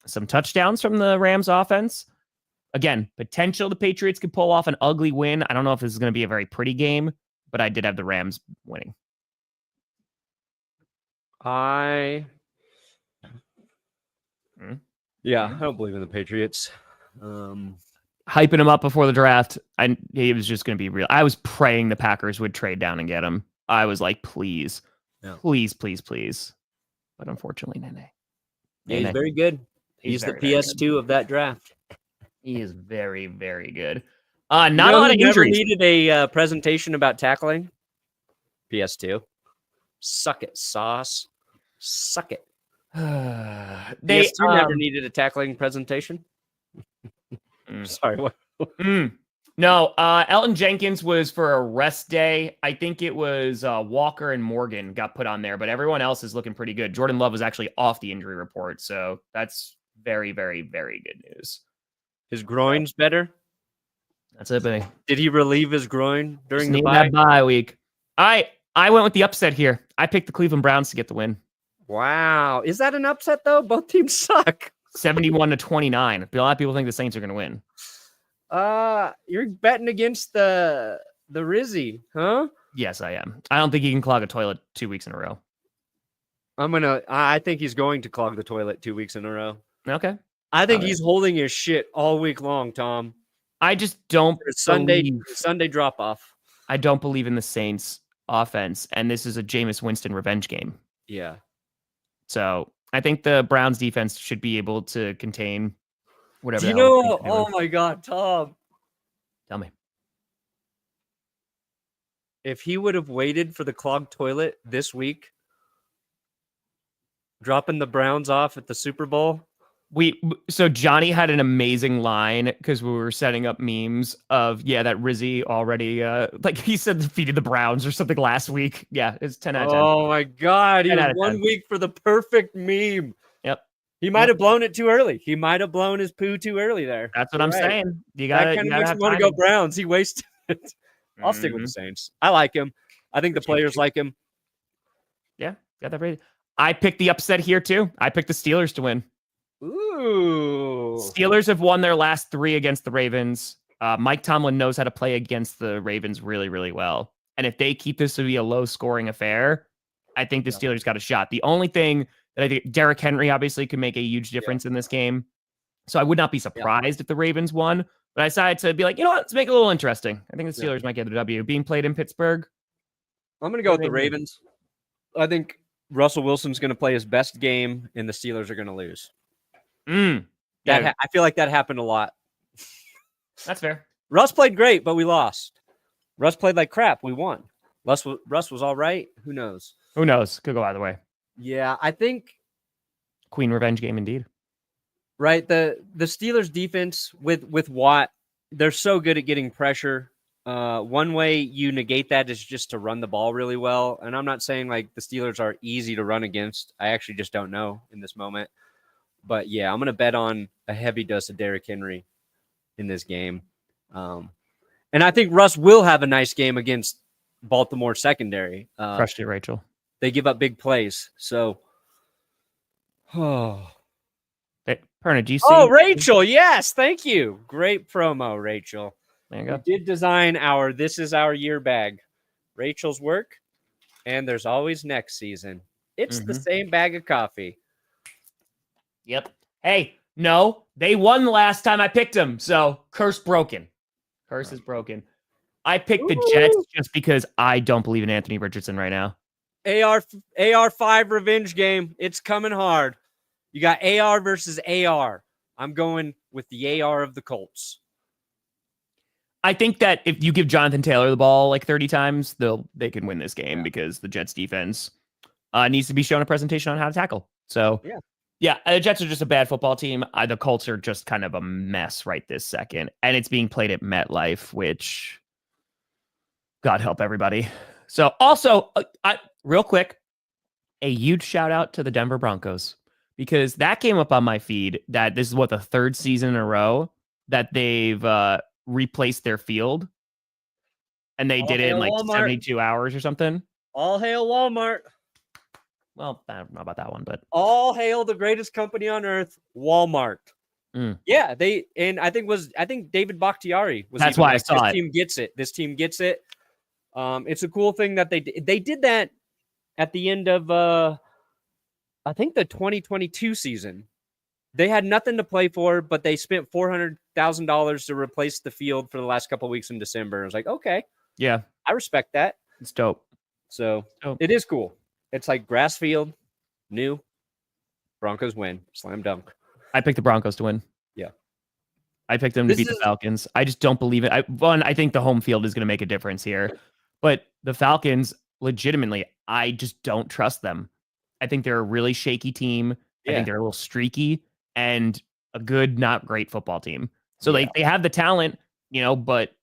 some touchdowns from the Rams offense. Again, potential the Patriots could pull off an ugly win. I don't know if this is going to be a very pretty game, but I did have the Rams winning. I don't believe in the Patriots. Hyping him up before the draft, he was just going to be real. I was praying the Packers would trade down and get him. I was like, please. But unfortunately, Nene. Yeah, he's very good. He's the PS2 of that draft. He is very, very good. Not a lot of injuries. Never needed a presentation about tackling. PS2. Suck it, Sauce. Suck it. They PS2 never needed a tackling presentation. Sorry, what? No, Elton Jenkins was for a rest day. I think it was Walker and Morgan got put on there, but everyone else is looking pretty good. Jordan Love was actually off the injury report, so that's very, very, very good news. His groin's better? That's it, baby. Did he relieve his groin during the bye? Bye week. I went with the upset here. I picked the Cleveland Browns to get the win. Wow. Is that an upset, though? Both teams suck. 71-29. A lot of people think the Saints are going to win. You're betting against the Rizzy, huh? Yes, I am. I don't think he can clog a toilet 2 weeks in a row. I think he's going to clog the toilet 2 weeks in a row. Okay. I think he's holding his shit all week long, Tom. I just don't Sunday drop off. I don't believe in the Saints offense, and this is a Jameis Winston revenge game. Yeah. So I think the Browns defense should be able to contain whatever. Oh my God, Tom. Tell me. If he would have waited for the clogged toilet this week, dropping the Browns off at the Super Bowl. So Johnny had an amazing line because we were setting up memes of that Rizzy already like he said defeated the Browns or something last week. Yeah, it's 10 out of 10. Oh my God, he was 1 week for the perfect meme. Yep. He might have blown it too early. He might have blown his poo too early there. That's what I'm saying. You got that kind of makes me want to go Browns. He wasted it. I'll stick with the Saints. I like him. I think the players like him. Yeah, got that right. I picked the upset here too. I picked the Steelers to win. Ooh. Steelers have won their last 3 against the Ravens. Mike Tomlin knows how to play against the Ravens really, really well. And if they keep this to be a low-scoring affair, I think the Steelers got a shot. The only thing that I think Derrick Henry obviously could make a huge difference in this game. So I would not be surprised if the Ravens won. But I decided to be like, you know what? Let's make it a little interesting. I think the Steelers might get the W. Being played in Pittsburgh. I'm going to go with the Ravens. I think Russell Wilson's going to play his best game, and the Steelers are going to lose. I feel like that happened a lot. That's fair. Russ played great, but we lost. Russ played like crap. We won. Russ was all right. Who knows? Who knows? Could go either way. Yeah, I think Queen revenge game indeed. Right. The Steelers defense with Watt, they're so good at getting pressure. One way you negate that is just to run the ball really well. And I'm not saying like the Steelers are easy to run against. I actually just don't know in this moment. But yeah, I'm going to bet on a heavy dose of Derrick Henry in this game. And I think Russ will have a nice game against Baltimore secondary. Crushed it, Rachel. They give up big plays. So, Perna, do you see? Oh, Rachel. Yes. Thank you. Great promo, Rachel. There you go. We did design our This Is Our Year bag. Rachel's work. And there's always next season. It's the same bag of coffee. Yep. Hey, no, they won the last time I picked them. So curse broken. Curse is broken. I picked the Jets just because I don't believe in Anthony Richardson right now. AR5 revenge game. It's coming hard. You got AR versus AR. I'm going with the AR of the Colts. I think that if you give Jonathan Taylor the ball like 30 times, they can win this game because the Jets defense needs to be shown a presentation on how to tackle. So yeah, the Jets are just a bad football team. The Colts are just kind of a mess right this second. And it's being played at MetLife, which God help everybody. So also, real quick, a huge shout out to the Denver Broncos, because that came up on my feed that this is the 3rd season in a row that they've replaced their field. and they did it in like Walmart. 72 hours or something. All hail Walmart. Well, I don't know about that one, but all hail the greatest company on earth, Walmart. Yeah, I think David Bakhtiari was. That's why I saw this team gets it. This team gets it. It's a cool thing that they did that at the end of I think the 2022 season. They had nothing to play for, but they spent $400,000 to replace the field for the last couple of weeks in December. I was like, okay, yeah, I respect that. it's dope. So it is cool. It's like grass field, new. Broncos win, slam dunk. I picked the Broncos to win. Yeah, I picked them to beat the Falcons. I just don't believe it. I think the home field is going to make a difference here, but the Falcons, legitimately, I just don't trust them. I think they're a really shaky team. I think they're a little streaky and a good, not great football team. So they have the talent, but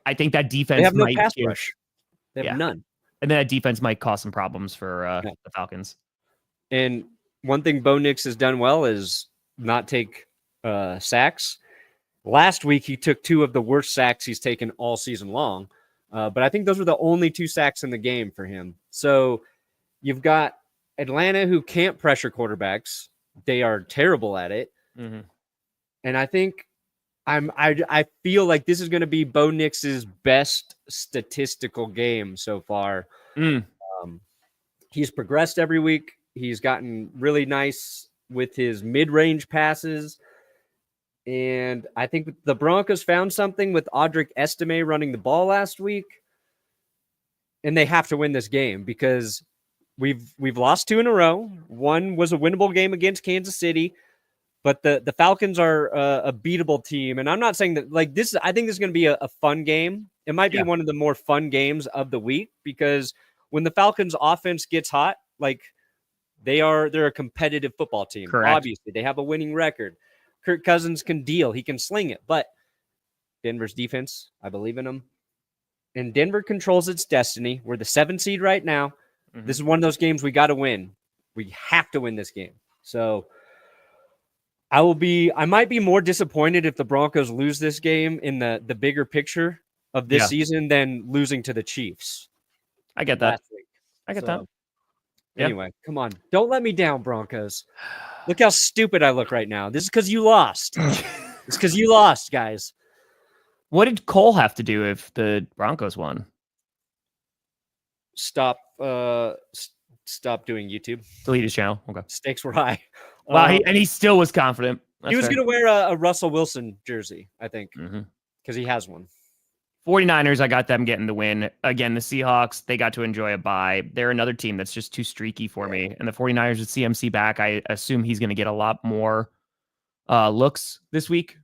I think that defense they have no pass rush. They have none. And then that defense might cause some problems for the Falcons. And one thing Bo Nix has done well is not take sacks. Last week, he took 2 of the worst sacks he's taken all season long. But I think those were the only 2 sacks in the game for him. So you've got Atlanta, who can't pressure quarterbacks. They are terrible at it. Mm-hmm. And I think I feel like this is going to be Bo Nix's best statistical game so far. He's progressed every week. He's gotten really nice with his mid-range passes. And I think the Broncos found something with Audric Estime running the ball last week. And they have to win this game because we've lost 2 in a row. One was a winnable game against Kansas City. But the Falcons are a beatable team. And I'm not saying that I think this is going to be a fun game. It might be one of the more fun games of the week because when the Falcons offense gets hot, they're a competitive football team. Correct. Obviously, they have a winning record. Kirk Cousins can deal. He can sling it. But Denver's defense, I believe in them. And Denver controls its destiny. We're the 7th seed right now. Mm-hmm. This is one of those games we got to win. We have to win this game. So I might be more disappointed if the Broncos lose this game in the bigger picture of this season than losing to the Chiefs. I get that. I get that. Anyway, come on. Don't let me down, Broncos. Look how stupid I look right now. This is because you lost. It's because you lost, guys. What did Cole have to do if the Broncos won? Stop doing YouTube. Delete his channel. Okay. Stakes were high. Wow, he still was confident. He was going to wear a Russell Wilson jersey, I think, because he has one. 49ers, I got them getting the win. Again, the Seahawks, they got to enjoy a bye. They're another team that's just too streaky for me. And the 49ers with CMC back, I assume he's going to get a lot more looks this week.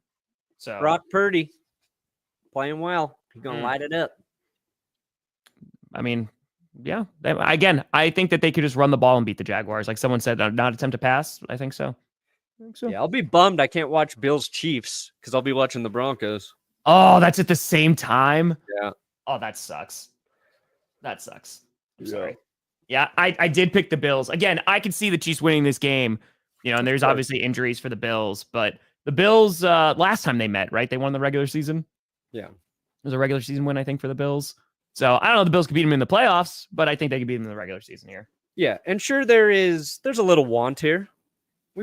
So Brock Purdy playing well. He's going to light it up. I mean, yeah. Again, I think that they could just run the ball and beat the Jaguars. Like someone said, not attempt to pass. I think so. Yeah, I'll be bummed I can't watch Bills Chiefs because I'll be watching the Broncos. Oh, that's at the same time? Yeah. Oh, that sucks. I'm sorry. Yeah, I did pick the Bills. Again, I could see the Chiefs winning this game, and there's obviously injuries for the Bills, but the Bills, last time they met, right? They won the regular season. Yeah. It was a regular season win, I think, for the Bills. So I don't know if the Bills could beat them in the playoffs, but I think they could beat them in the regular season here. Yeah, and sure there's a little want here. I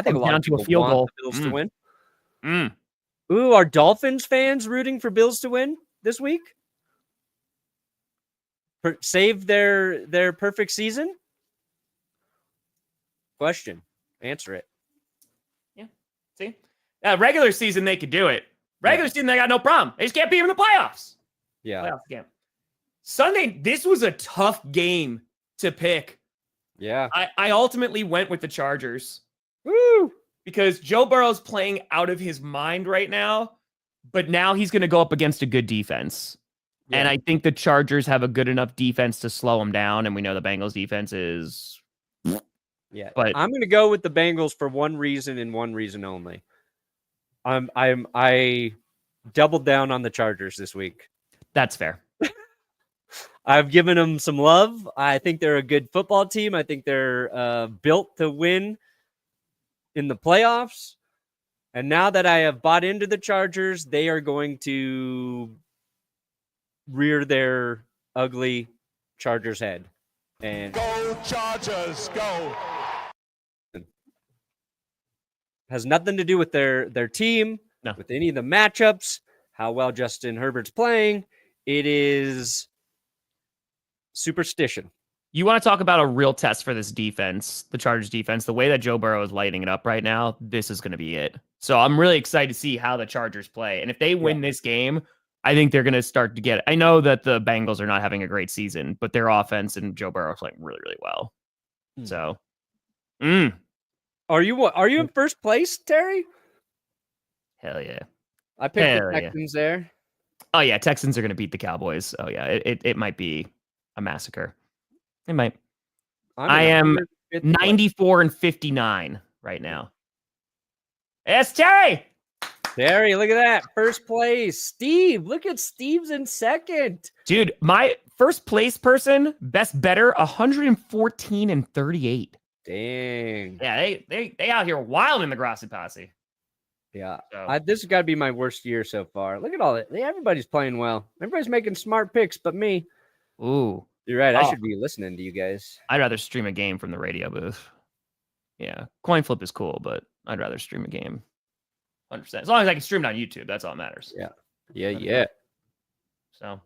think a lot of people want the Bills to win. Ooh, are Dolphins fans rooting for Bills to win this week? Save their perfect season? Question. Answer it. Yeah. See? Regular season, they could do it. Regular season, they got no problem. They just can't beat them in the playoffs. Yeah. Playoffs game. Sunday, this was a tough game to pick. Yeah. I ultimately went with the Chargers. Woo! Because Joe Burrow's playing out of his mind right now, but now he's going to go up against a good defense. Yeah. And I think the Chargers have a good enough defense to slow him down, and we know the Bengals defense is... Yeah, but I'm going to go with the Bengals for one reason and one reason only. I doubled down on the Chargers this week. That's fair. I've given them some love. I think they're a good football team. I think they're built to win in the playoffs. And now that I have bought into the Chargers, they are going to rear their ugly Chargers head. And go Chargers, go. Has nothing to do with their team, with any of the matchups, how well Justin Herbert's playing. It is superstition. You want to talk about a real test for this defense, the Chargers defense, the way that Joe Burrow is lighting it up right now, this is going to be it. So I'm really excited to see how the Chargers play. And if they win this game, I think they're going to start to get it. I know that the Bengals are not having a great season, but their offense and Joe Burrow are playing really, really well. So, Are you in first place, Terry? Hell yeah. I picked the Texans there. Oh yeah, Texans are going to beat the Cowboys. Oh yeah, it might be a massacre. It might. I am 94-59 right now. Yes, Terry. Terry, look at that. First place. Steve, look at Steve's in second. Dude, my first place person, best better, 114-38. Dang. Yeah, they out here wild in the Grossi Posse. Yeah. So. This has got to be my worst year so far. Look at all that. Everybody's playing well. Everybody's making smart picks, but me. Ooh. You're right. I should be listening to you guys. I'd rather stream a game from the radio booth. Yeah. Coin flip is cool, but I'd rather stream a game. 100%. As long as I can stream it on YouTube, that's all that matters. Yeah. Yeah. So,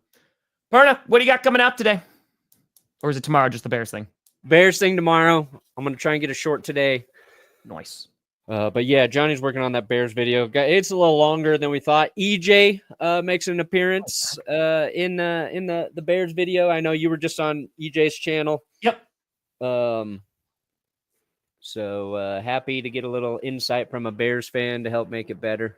Perna, what do you got coming out today? Or is it tomorrow, just the Bears thing? Bears thing tomorrow. I'm going to try and get a short today. Nice. But yeah, Johnny's working on that Bears video. It's a little longer than we thought. EJ makes an appearance in the Bears video. I know you were just on EJ's channel. Yep. So happy to get a little insight from a Bears fan to help make it better.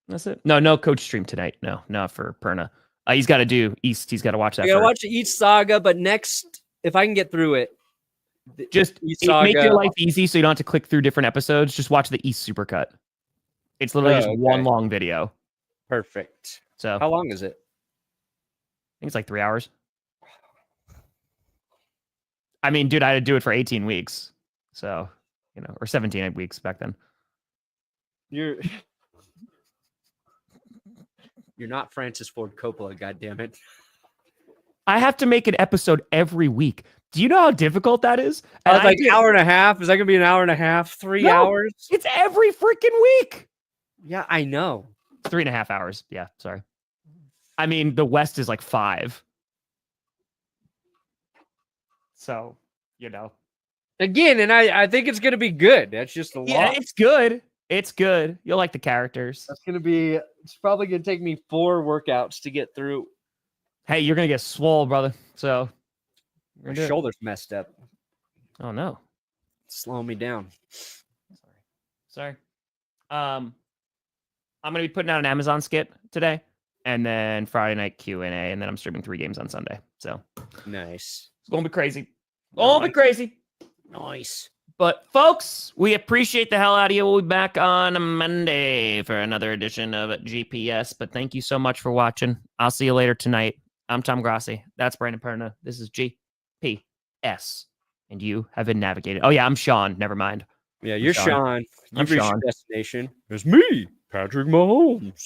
That's it. No coach stream tonight. No, not for Perna. He's got to do East. He's got to watch that. I got to watch the East Saga, but next, if I can get through it, just make your life easy so you don't have to click through different episodes. Just watch the East Supercut. It's literally just one long video. Perfect. So how long is it? I think it's like 3 hours. I mean, dude, I had to do it for 18 weeks. So, or 17 weeks back then. You're not Francis Ford Coppola, goddammit. I have to make an episode every week. Do you know how difficult that is? I was like, hour and a half. Is that going to be an hour and a half? 3 hours? It's every freaking week. Yeah, I know. 3.5 hours. Yeah, sorry. I mean, the West is like 5. So, Again, and I think it's going to be good. That's just a lot. Yeah, it's good. It's good. You'll like the characters. It's probably going to take me 4 workouts to get through. Hey, you're going to get swole, brother. So, my shoulder's messed up. Oh, no. It's slowing me down. Sorry. I'm going to be putting out an Amazon skit today, and then Friday night Q&A, and then I'm streaming 3 games on Sunday. So, nice. It's going to be crazy. All be crazy. Nice. But folks, we appreciate the hell out of you. We'll be back on Monday for another edition of GPS. But thank you so much for watching. I'll see you later tonight. I'm Tom Grossi. That's Brandon Perna. This is GPS. And you have been navigated. Oh, yeah, I'm Sean. Never mind. Yeah, you're Sean. I'm You've reached Sean. your destination. It's me, Patrick Mahomes.